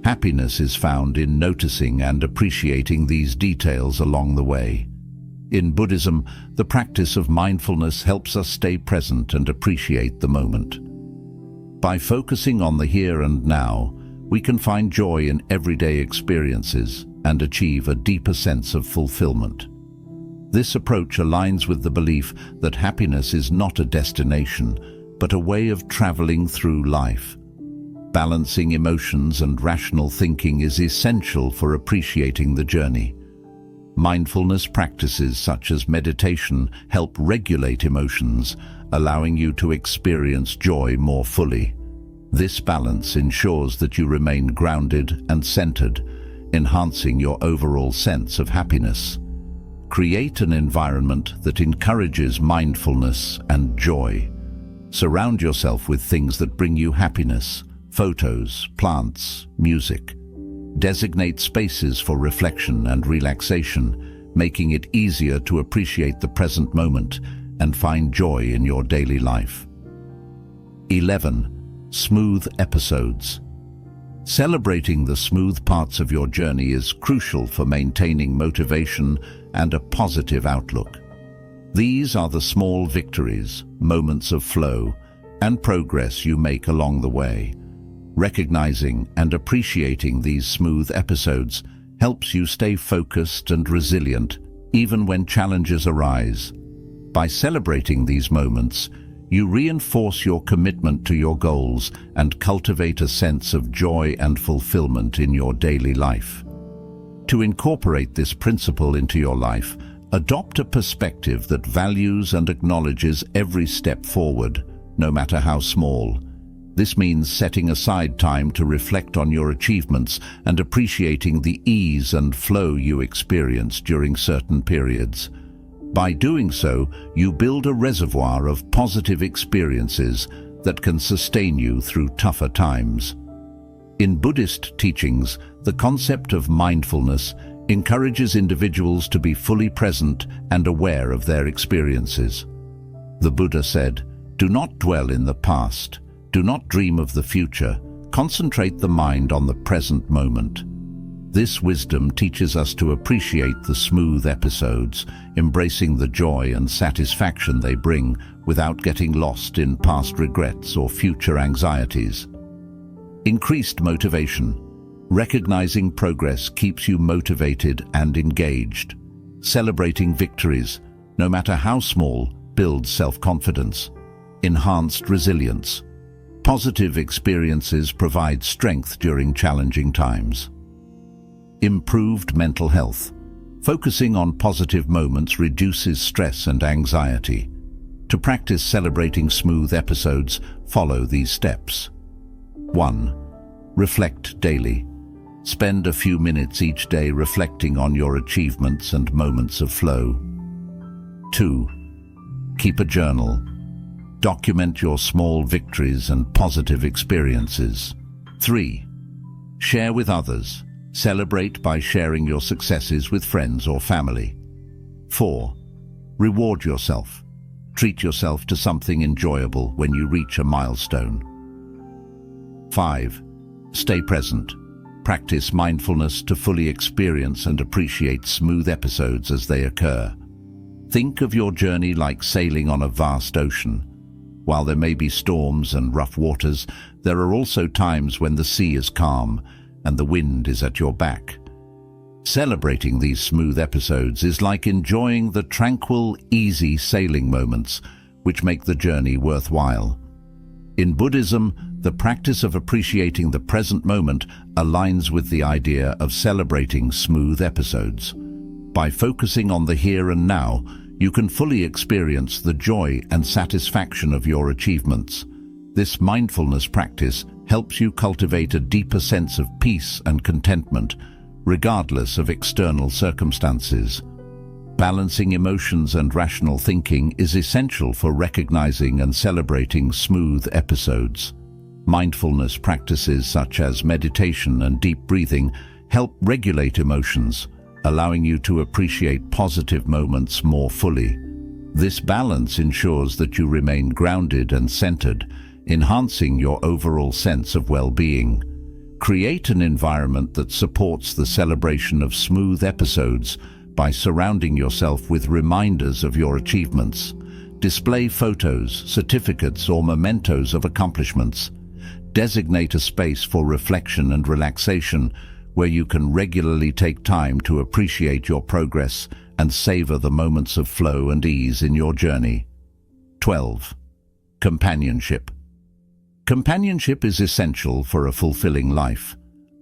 Happiness is found in noticing and appreciating these details along the way. In Buddhism, the practice of mindfulness helps us stay present and appreciate the moment. By focusing on the here and now, we can find joy in everyday experiences and achieve a deeper sense of fulfillment. This approach aligns with the belief that happiness is not a destination, but a way of traveling through life. Balancing emotions and rational thinking is essential for appreciating the journey. Mindfulness practices such as meditation help regulate emotions, allowing you to experience joy more fully. This balance ensures that you remain grounded and centered, enhancing your overall sense of happiness. Create an environment that encourages mindfulness and joy. Surround yourself with things that bring you happiness: photos, plants, music. Designate spaces for reflection and relaxation, making it easier to appreciate the present moment and find joy in your daily life. 11. Smooth episodes. Celebrating the smooth parts of your journey is crucial for maintaining motivation and a positive outlook. These are the small victories, moments of flow, and progress you make along the way. Recognizing and appreciating these smooth episodes helps you stay focused and resilient, even when challenges arise. By celebrating these moments, you reinforce your commitment to your goals and cultivate a sense of joy and fulfillment in your daily life. To incorporate this principle into your life, adopt a perspective that values and acknowledges every step forward, no matter how small. This means setting aside time to reflect on your achievements and appreciating the ease and flow you experience during certain periods. By doing so, you build a reservoir of positive experiences that can sustain you through tougher times. In Buddhist teachings, the concept of mindfulness encourages individuals to be fully present and aware of their experiences. The Buddha said, "Do not dwell in the past. Do not dream of the future. Concentrate the mind on the present moment." This wisdom teaches us to appreciate the smooth episodes, embracing the joy and satisfaction they bring without getting lost in past regrets or future anxieties. Increased motivation. Recognizing progress keeps you motivated and engaged. Celebrating victories, no matter how small, builds self-confidence. Enhanced resilience. Positive experiences provide strength during challenging times. Improved mental health. Focusing on positive moments reduces stress and anxiety. To practice celebrating smooth episodes, follow these steps. 1. Reflect daily. Spend a few minutes each day reflecting on your achievements and moments of flow. 2. Keep a journal. Document your small victories and positive experiences. 3. Share with others. Celebrate by sharing your successes with friends or family. 4. Reward yourself. Treat yourself to something enjoyable when you reach a milestone. 5. Stay present. Practice mindfulness to fully experience and appreciate smooth episodes as they occur. Think of your journey like sailing on a vast ocean. While there may be storms and rough waters, there are also times when the sea is calm and the wind is at your back. Celebrating these smooth episodes is like enjoying the tranquil, easy sailing moments which make the journey worthwhile. In Buddhism, the practice of appreciating the present moment aligns with the idea of celebrating smooth episodes. By focusing on the here and now, you can fully experience the joy and satisfaction of your achievements. This mindfulness practice helps you cultivate a deeper sense of peace and contentment, regardless of external circumstances. Balancing emotions and rational thinking is essential for recognizing and celebrating smooth episodes. Mindfulness practices such as meditation and deep breathing help regulate emotions, allowing you to appreciate positive moments more fully. This balance ensures that you remain grounded and centered, enhancing your overall sense of well-being. Create an environment that supports the celebration of smooth episodes by surrounding yourself with reminders of your achievements. Display photos, certificates, or mementos of accomplishments. Designate a space for reflection and relaxation where you can regularly take time to appreciate your progress and savor the moments of flow and ease in your journey. 12. Companionship. Companionship is essential for a fulfilling life.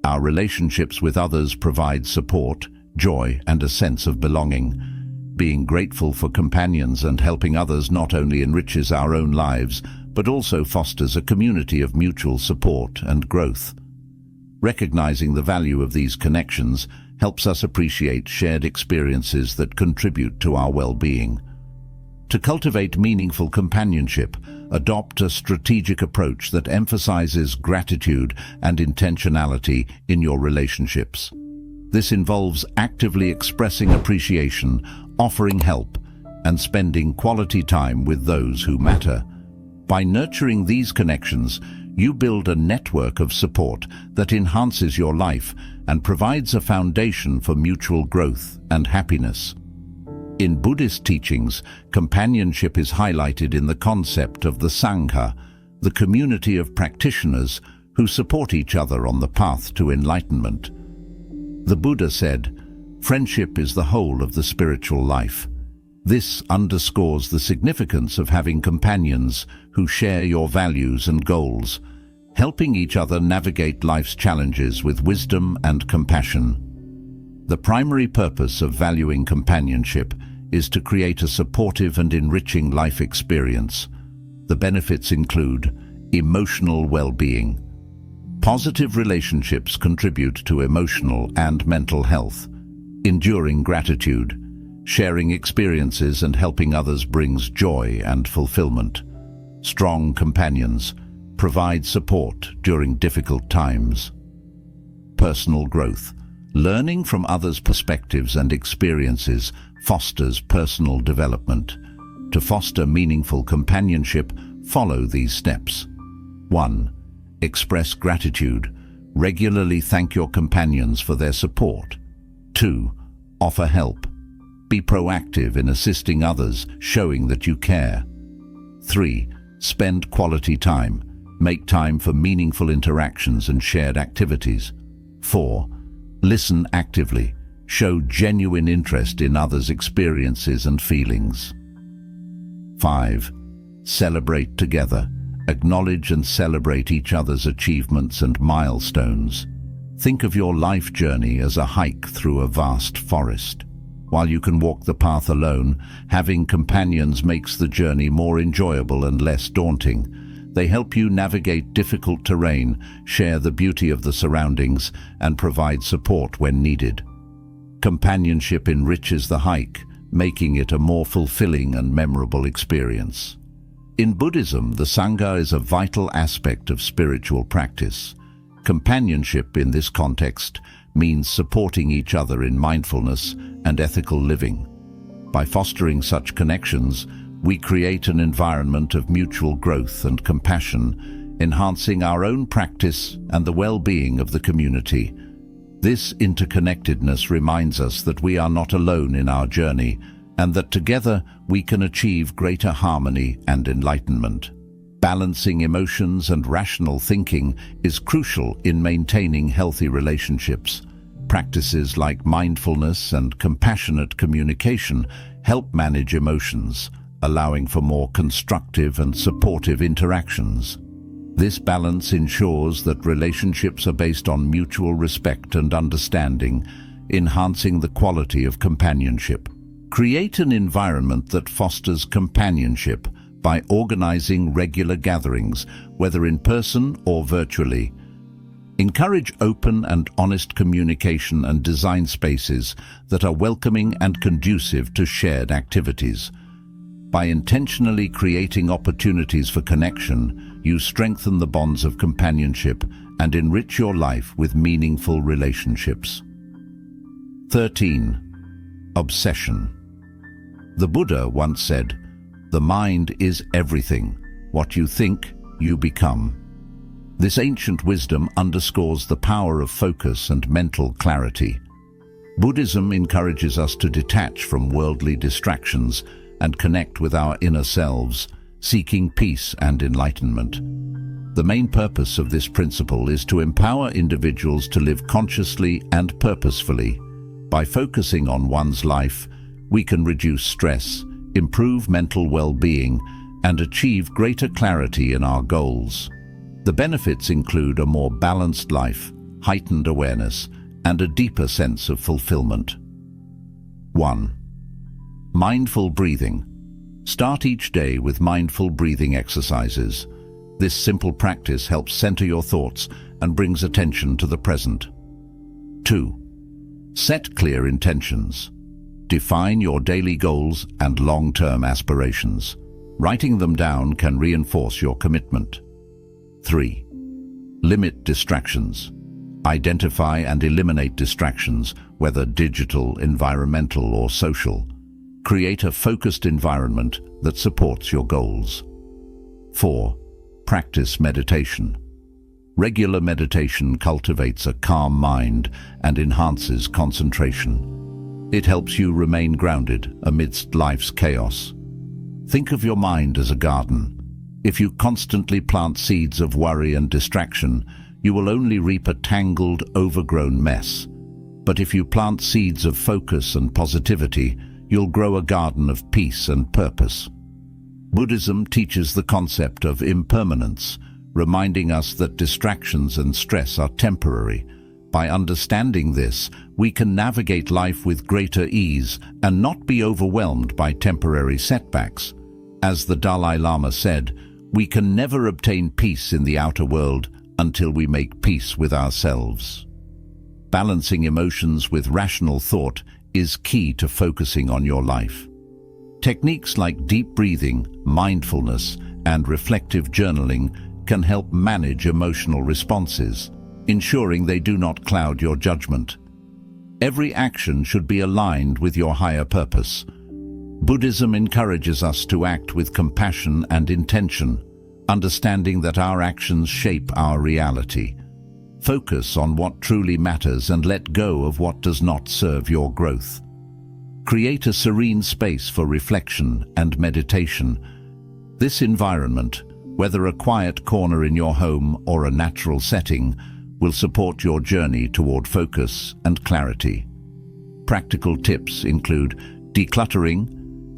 Our relationships with others provide support, joy, and a sense of belonging. Being grateful for companions and helping others not only enriches our own lives, but also fosters a community of mutual support and growth. Recognizing the value of these connections helps us appreciate shared experiences that contribute to our well-being. To cultivate meaningful companionship, adopt a strategic approach that emphasizes gratitude and intentionality in your relationships. This involves actively expressing appreciation, offering help, and spending quality time with those who matter. By nurturing these connections, you build a network of support that enhances your life and provides a foundation for mutual growth and happiness. In Buddhist teachings, companionship is highlighted in the concept of the Sangha, the community of practitioners who support each other on the path to enlightenment. The Buddha said, "Friendship is the whole of the spiritual life." This underscores the significance of having companions who share your values and goals, helping each other navigate life's challenges with wisdom and compassion. The primary purpose of valuing companionship is to create a supportive and enriching life experience. The benefits include emotional well-being. Positive relationships contribute to emotional and mental health. Enduring gratitude. Sharing experiences and helping others brings joy and fulfillment. Strong companions provide support during difficult times. Personal growth. Learning from others' perspectives and experiences fosters personal development. To foster meaningful companionship, follow these steps. 1. Express gratitude. Regularly thank your companions for their support. 2. Offer help. Be proactive in assisting others, showing that you care. 3. Spend quality time. Make time for meaningful interactions and shared activities. 4. Listen actively. Show genuine interest in others' experiences and feelings. 5. Celebrate together. Acknowledge and celebrate each other's achievements and milestones. Think of your life journey as a hike through a vast forest. While you can walk the path alone, having companions makes the journey more enjoyable and less daunting. They help you navigate difficult terrain, share the beauty of the surroundings, and provide support when needed. Companionship enriches the hike, making it a more fulfilling and memorable experience. In Buddhism, the Sangha is a vital aspect of spiritual practice. Companionship in this context means supporting each other in mindfulness and ethical living. By fostering such connections, we create an environment of mutual growth and compassion, enhancing our own practice and the well-being of the community. This interconnectedness reminds us that we are not alone in our journey, and that together we can achieve greater harmony and enlightenment. Balancing emotions and rational thinking is crucial in maintaining healthy relationships. Practices like mindfulness and compassionate communication help manage emotions, allowing for more constructive and supportive interactions. This balance ensures that relationships are based on mutual respect and understanding, enhancing the quality of companionship. Create an environment that fosters companionship by organizing regular gatherings, whether in person or virtually. Encourage open and honest communication and design spaces that are welcoming and conducive to shared activities. By intentionally creating opportunities for connection, you strengthen the bonds of companionship and enrich your life with meaningful relationships. 13. Obsession. The Buddha once said, "The mind is everything. What you think, you become." This ancient wisdom underscores the power of focus and mental clarity. Buddhism encourages us to detach from worldly distractions and connect with our inner selves, seeking peace and enlightenment. The main purpose of this principle is to empower individuals to live consciously and purposefully. By focusing on one's life, we can reduce stress, improve mental well-being, and achieve greater clarity in our goals. The benefits include a more balanced life, heightened awareness, and a deeper sense of fulfillment. 1. Mindful breathing. Start each day with mindful breathing exercises. This simple practice helps center your thoughts and brings attention to the present. 2. Set clear intentions. Define your daily goals and long-term aspirations. Writing them down can reinforce your commitment. 3. Limit distractions. Identify and eliminate distractions, whether digital, environmental, or social. Create a focused environment that supports your goals. 4. Practice meditation. Regular meditation cultivates a calm mind and enhances concentration. It helps you remain grounded amidst life's chaos. Think of your mind as a garden. If you constantly plant seeds of worry and distraction, you will only reap a tangled, overgrown mess. But if you plant seeds of focus and positivity, you'll grow a garden of peace and purpose. Buddhism teaches the concept of impermanence, reminding us that distractions and stress are temporary. By understanding this, we can navigate life with greater ease and not be overwhelmed by temporary setbacks. As the Dalai Lama said, we can never obtain peace in the outer world until we make peace with ourselves. Balancing emotions with rational thought is key to focusing on your life. Techniques like deep breathing, mindfulness, and reflective journaling can help manage emotional responses, ensuring they do not cloud your judgment. Every action should be aligned with your higher purpose. Buddhism encourages us to act with compassion and intention, understanding that our actions shape our reality. Focus on what truly matters and let go of what does not serve your growth. Create a serene space for reflection and meditation. This environment, whether a quiet corner in your home or a natural setting, will support your journey toward focus and clarity. Practical tips include decluttering,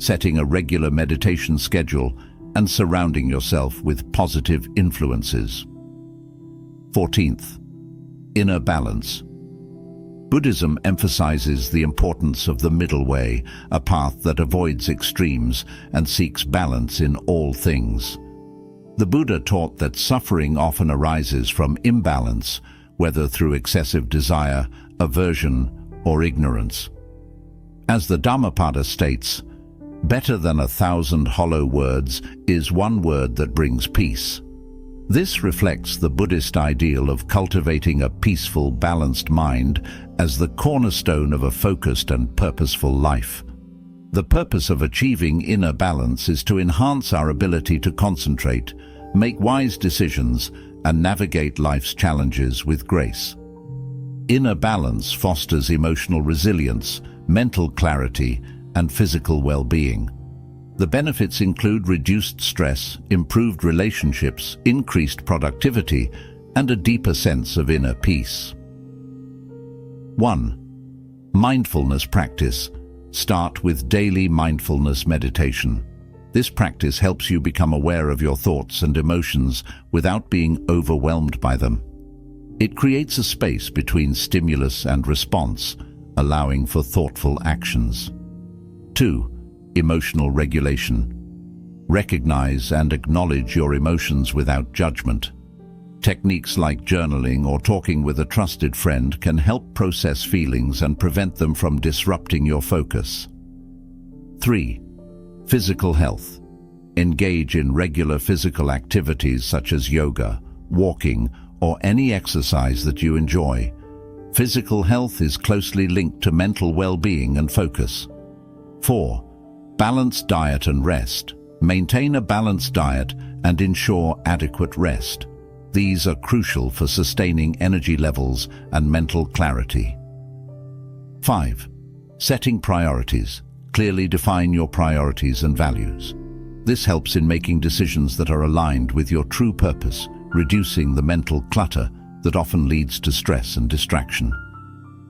setting a regular meditation schedule, and surrounding yourself with positive influences. 14th, inner balance. Buddhism emphasizes the importance of the middle way, a path that avoids extremes and seeks balance in all things. The Buddha taught that suffering often arises from imbalance, whether through excessive desire, aversion, or ignorance. As the Dhammapada states, "Better than 1,000 hollow words is one word that brings peace." This reflects the Buddhist ideal of cultivating a peaceful, balanced mind as the cornerstone of a focused and purposeful life. The purpose of achieving inner balance is to enhance our ability to concentrate, make wise decisions, and navigate life's challenges with grace. Inner balance fosters emotional resilience, mental clarity, and physical well-being. The benefits include reduced stress, improved relationships, increased productivity, and a deeper sense of inner peace. 1. Mindfulness practice. Start with daily mindfulness meditation. This practice helps you become aware of your thoughts and emotions without being overwhelmed by them. It creates a space between stimulus and response, allowing for thoughtful actions. 2. Emotional regulation. Recognize and acknowledge your emotions without judgment. Techniques like journaling or talking with a trusted friend can help process feelings and prevent them from disrupting your focus. 3. Physical health. Engage in regular physical activities such as yoga, walking, or any exercise that you enjoy. Physical health is closely linked to mental well-being and focus. 4. Balanced diet and rest. Maintain a balanced diet and ensure adequate rest. These are crucial for sustaining energy levels and mental clarity. 5. Setting priorities. Clearly define your priorities and values. This helps in making decisions that are aligned with your true purpose, reducing the mental clutter that often leads to stress and distraction.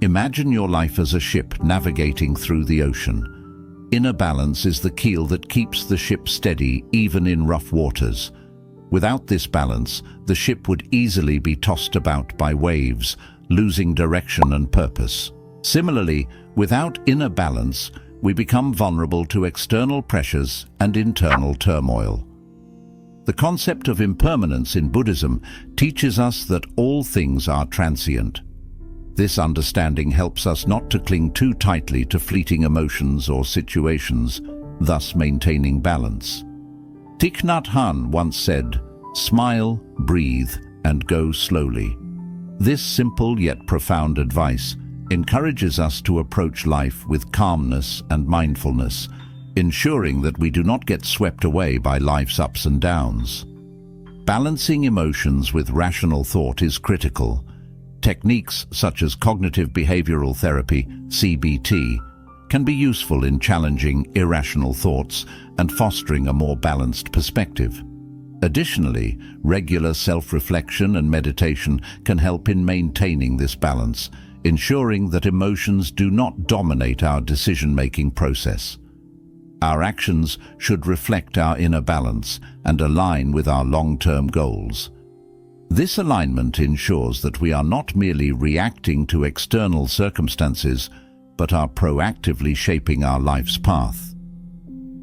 Imagine your life as a ship navigating through the ocean. Inner balance is the keel that keeps the ship steady even in rough waters. Without this balance, the ship would easily be tossed about by waves, losing direction and purpose. Similarly, without inner balance, we become vulnerable to external pressures and internal turmoil. The concept of impermanence in Buddhism teaches us that all things are transient. This understanding helps us not to cling too tightly to fleeting emotions or situations, thus maintaining balance. Thich Nhat Hanh once said, "Smile, breathe, and go slowly." This simple yet profound advice encourages us to approach life with calmness and mindfulness, ensuring that we do not get swept away by life's ups and downs. Balancing emotions with rational thought is critical. Techniques such as cognitive behavioral therapy, CBT, can be useful in challenging irrational thoughts and fostering a more balanced perspective. Additionally, regular self-reflection and meditation can help in maintaining this balance, ensuring that emotions do not dominate our decision-making process. Our actions should reflect our inner balance and align with our long-term goals. This alignment ensures that we are not merely reacting to external circumstances, but are proactively shaping our life's path.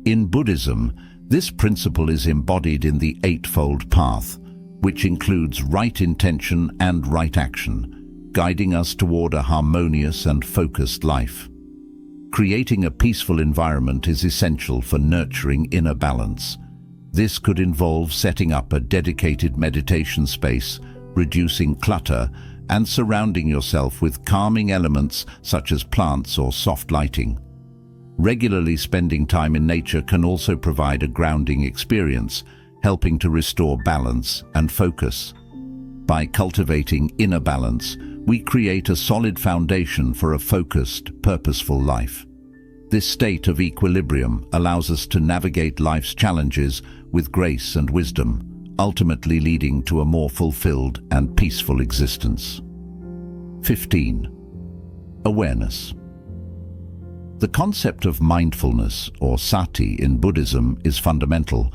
In Buddhism, this principle is embodied in the Eightfold Path, which includes right intention and right action, guiding us toward a harmonious and focused life. Creating a peaceful environment is essential for nurturing inner balance. This could involve setting up a dedicated meditation space, reducing clutter, and surrounding yourself with calming elements such as plants or soft lighting. Regularly spending time in nature can also provide a grounding experience, helping to restore balance and focus. By cultivating inner balance, we create a solid foundation for a focused, purposeful life. This state of equilibrium allows us to navigate life's challenges with grace and wisdom, ultimately leading to a more fulfilled and peaceful existence. 15. Awareness. The concept of mindfulness, or sati in Buddhism, is fundamental.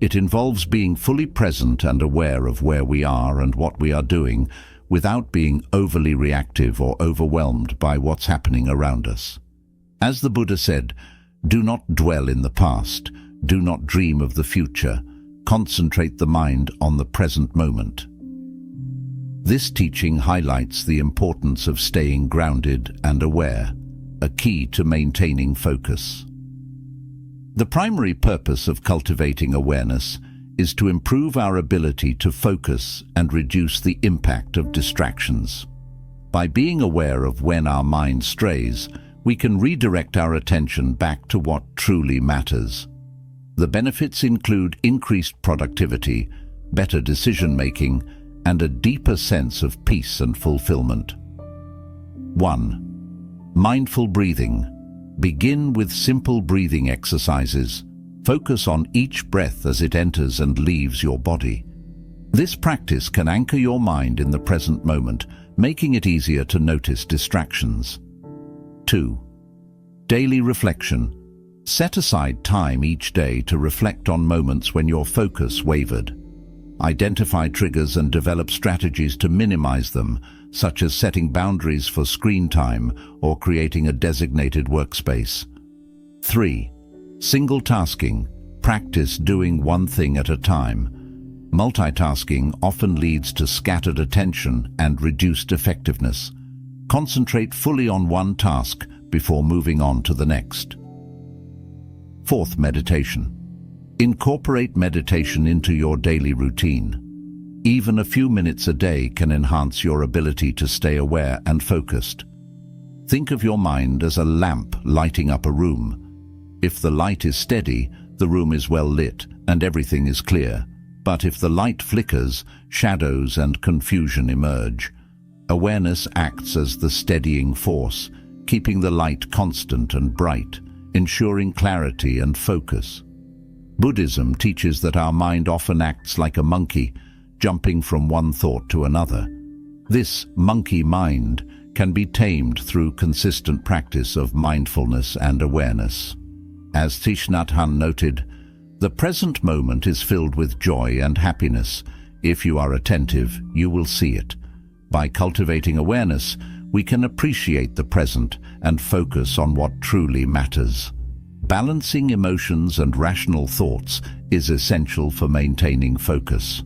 It involves being fully present and aware of where we are and what we are doing, without being overly reactive or overwhelmed by what's happening around us. As the Buddha said, "Do not dwell in the past, do not dream of the future, concentrate the mind on the present moment." This teaching highlights the importance of staying grounded and aware, a key to maintaining focus. The primary purpose of cultivating awareness is to improve our ability to focus and reduce the impact of distractions. By being aware of when our mind strays, we can redirect our attention back to what truly matters. The benefits include increased productivity, better decision-making, and a deeper sense of peace and fulfillment. 1. Mindful breathing. Begin with simple breathing exercises. Focus on each breath as it enters and leaves your body. This practice can anchor your mind in the present moment, making it easier to notice distractions. 2. Daily reflection. Set aside time each day to reflect on moments when your focus wavered. Identify triggers and develop strategies to minimize them, such as setting boundaries for screen time or creating a designated workspace. 3. Single tasking. Practice doing one thing at a time. Multitasking often leads to scattered attention and reduced effectiveness. Concentrate fully on one task before moving on to the next. 4th, meditation. Incorporate meditation into your daily routine. Even a few minutes a day can enhance your ability to stay aware and focused. Think of your mind as a lamp lighting up a room. If the light is steady, the room is well lit and everything is clear. But if the light flickers, shadows and confusion emerge. Awareness acts as the steadying force, keeping the light constant and bright, ensuring clarity and focus. Buddhism teaches that our mind often acts like a monkey, jumping from one thought to another. This monkey mind can be tamed through consistent practice of mindfulness and awareness. As Thich Nhat Hanh noted, the present moment is filled with joy and happiness. If you are attentive, you will see it. By cultivating awareness, we can appreciate the present and focus on what truly matters. Balancing emotions and rational thoughts is essential for maintaining focus.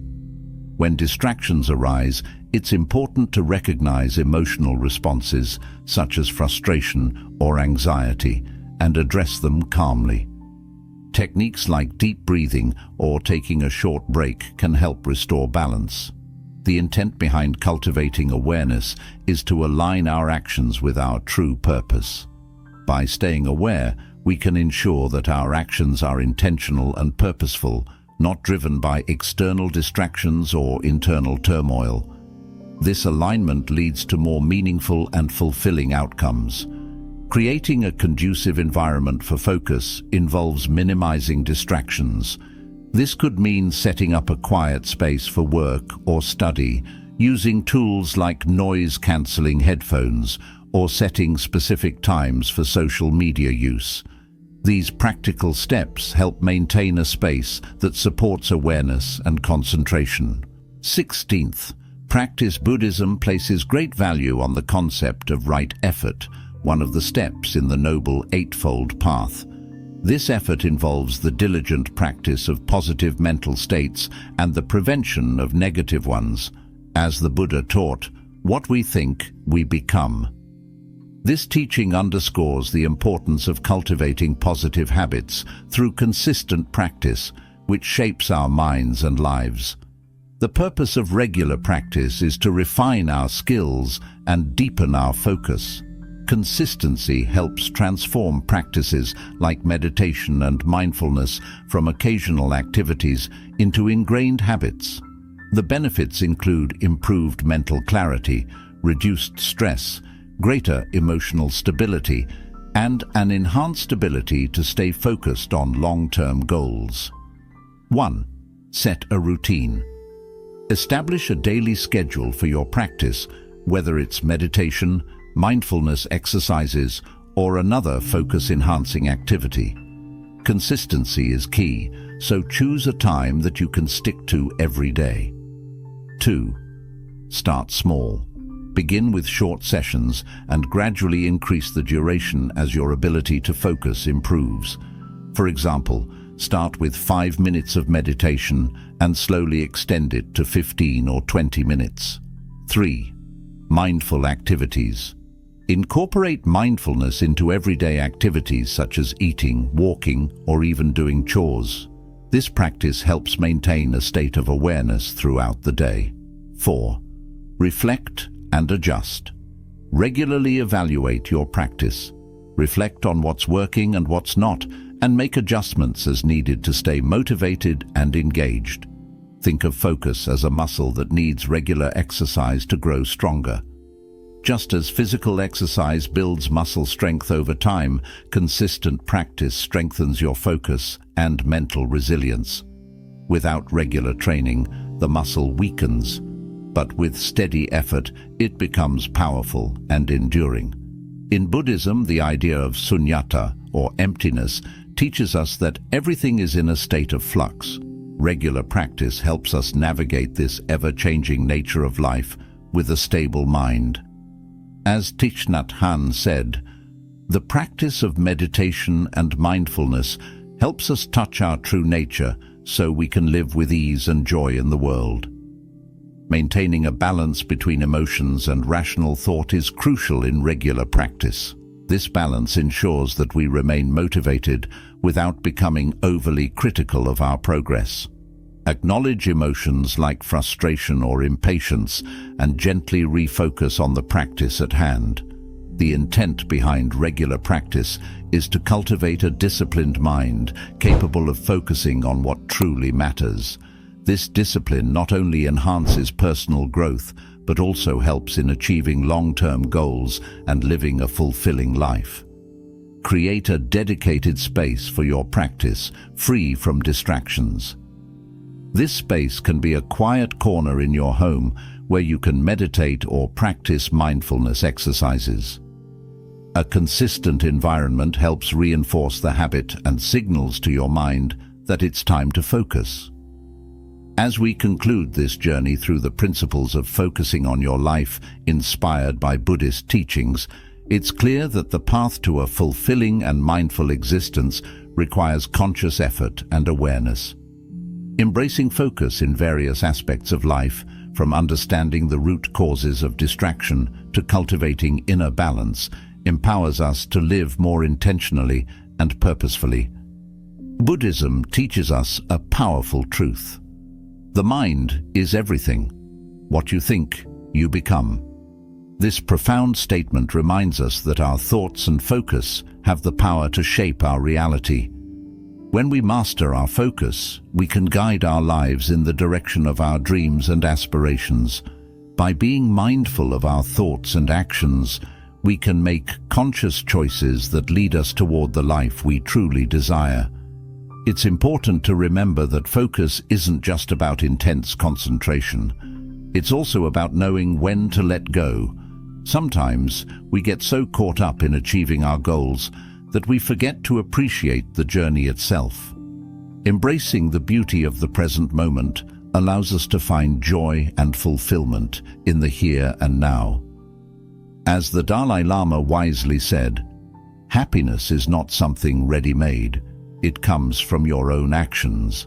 When distractions arise, it's important to recognize emotional responses such as frustration or anxiety and address them calmly. Techniques like deep breathing or taking a short break can help restore balance. The intent behind cultivating awareness is to align our actions with our true purpose. By staying aware, we can ensure that our actions are intentional and purposeful, not driven by external distractions or internal turmoil. This alignment leads to more meaningful and fulfilling outcomes. Creating a conducive environment for focus involves minimizing distractions. This could mean setting up a quiet space for work or study, using tools like noise-canceling headphones, or setting specific times for social media use. These practical steps help maintain a space that supports awareness and concentration. 16th, practice Buddhism places great value on the concept of right effort, one of the steps in the Noble Eightfold Path. This effort involves the diligent practice of positive mental states and the prevention of negative ones. As the Buddha taught, what we think, we become. This teaching underscores the importance of cultivating positive habits through consistent practice, which shapes our minds and lives. The purpose of regular practice is to refine our skills and deepen our focus. Consistency helps transform practices like meditation and mindfulness from occasional activities into ingrained habits. The benefits include improved mental clarity, reduced stress, greater emotional stability, and an enhanced ability to stay focused on long-term goals. 1. Set a routine. Establish a daily schedule for your practice, whether it's meditation, mindfulness exercises, or another focus-enhancing activity. Consistency is key, so choose a time that you can stick to every day. 2. Start small. Begin with short sessions and gradually increase the duration as your ability to focus improves. For example, start with 5 minutes of meditation and slowly extend it to 15 or 20 minutes. 3. Mindful activities. Incorporate mindfulness into everyday activities such as eating, walking, or even doing chores. This practice helps maintain a state of awareness throughout the day. 4. Reflect and adjust. Regularly evaluate your practice. Reflect on what's working and what's not, and make adjustments as needed to stay motivated and engaged. Think of focus as a muscle that needs regular exercise to grow stronger. Just as physical exercise builds muscle strength over time, consistent practice strengthens your focus and mental resilience. Without regular training, the muscle weakens, but with steady effort, it becomes powerful and enduring. In Buddhism, the idea of sunyata, or emptiness, teaches us that everything is in a state of flux. Regular practice helps us navigate this ever-changing nature of life with a stable mind. As Thich Nhat Hanh said, "The practice of meditation and mindfulness helps us touch our true nature so we can live with ease and joy in the world." Maintaining a balance between emotions and rational thought is crucial in regular practice. This balance ensures that we remain motivated without becoming overly critical of our progress. Acknowledge emotions like frustration or impatience and gently refocus on the practice at hand. The intent behind regular practice is to cultivate a disciplined mind capable of focusing on what truly matters. This discipline not only enhances personal growth, but also helps in achieving long-term goals and living a fulfilling life. Create a dedicated space for your practice, free from distractions. This space can be a quiet corner in your home where you can meditate or practice mindfulness exercises. A consistent environment helps reinforce the habit and signals to your mind that it's time to focus. As we conclude this journey through the principles of focusing on your life inspired by Buddhist teachings, it's clear that the path to a fulfilling and mindful existence requires conscious effort and awareness. Embracing focus in various aspects of life, from understanding the root causes of distraction to cultivating inner balance, empowers us to live more intentionally and purposefully. Buddhism teaches us a powerful truth. The mind is everything. What you think, you become. This profound statement reminds us that our thoughts and focus have the power to shape our reality. When we master our focus, we can guide our lives in the direction of our dreams and aspirations. By being mindful of our thoughts and actions, we can make conscious choices that lead us toward the life we truly desire. It's important to remember that focus isn't just about intense concentration. It's also about knowing when to let go. Sometimes we get so caught up in achieving our goals that we forget to appreciate the journey itself. Embracing the beauty of the present moment allows us to find joy and fulfillment in the here and now. As the Dalai Lama wisely said, "Happiness is not something ready-made. It comes from your own actions."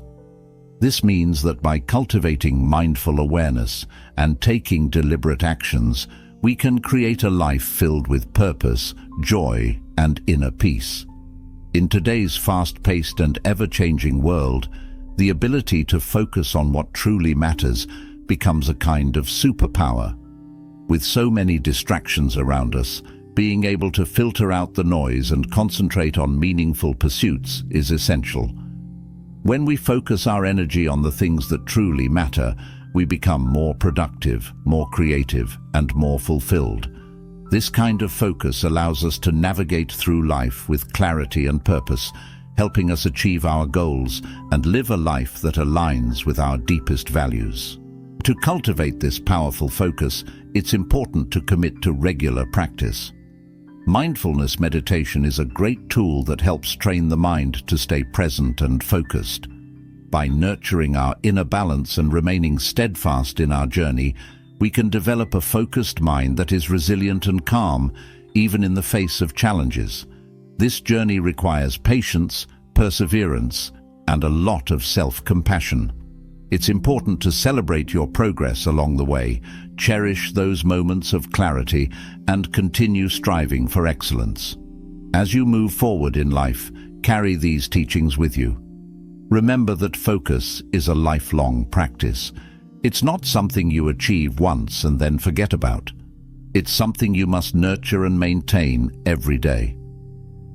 This means that by cultivating mindful awareness and taking deliberate actions, we can create a life filled with purpose, joy, and inner peace. In today's fast-paced and ever-changing world, the ability to focus on what truly matters becomes a kind of superpower. With so many distractions around us, being able to filter out the noise and concentrate on meaningful pursuits is essential. When we focus our energy on the things that truly matter, we become more productive, more creative, and more fulfilled. This kind of focus allows us to navigate through life with clarity and purpose, helping us achieve our goals and live a life that aligns with our deepest values. To cultivate this powerful focus, it's important to commit to regular practice. Mindfulness meditation is a great tool that helps train the mind to stay present and focused. By nurturing our inner balance and remaining steadfast in our journey, we can develop a focused mind that is resilient and calm, even in the face of challenges. This journey requires patience, perseverance, and a lot of self-compassion. It's important to celebrate your progress along the way, cherish those moments of clarity, and continue striving for excellence. As you move forward in life, carry these teachings with you. Remember that focus is a lifelong practice. It's not something you achieve once and then forget about. It's something you must nurture and maintain every day.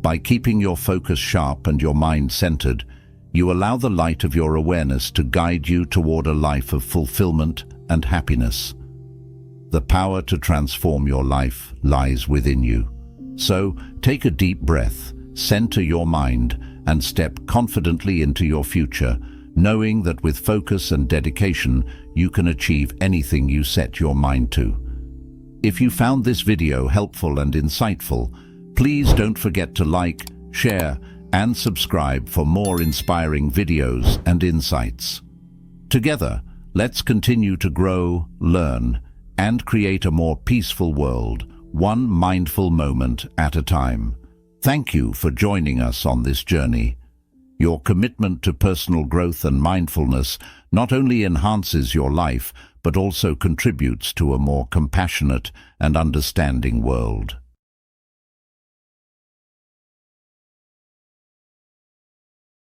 By keeping your focus sharp and your mind centered, you allow the light of your awareness to guide you toward a life of fulfillment and happiness. The power to transform your life lies within you. So, take a deep breath, center your mind, and step confidently into your future, knowing that with focus and dedication, you can achieve anything you set your mind to. If you found this video helpful and insightful, please don't forget to like, share, and subscribe for more inspiring videos and insights. Together, let's continue to grow, learn, and create a more peaceful world, one mindful moment at a time. Thank you for joining us on this journey. Your commitment to personal growth and mindfulness not only enhances your life, but also contributes to a more compassionate and understanding world.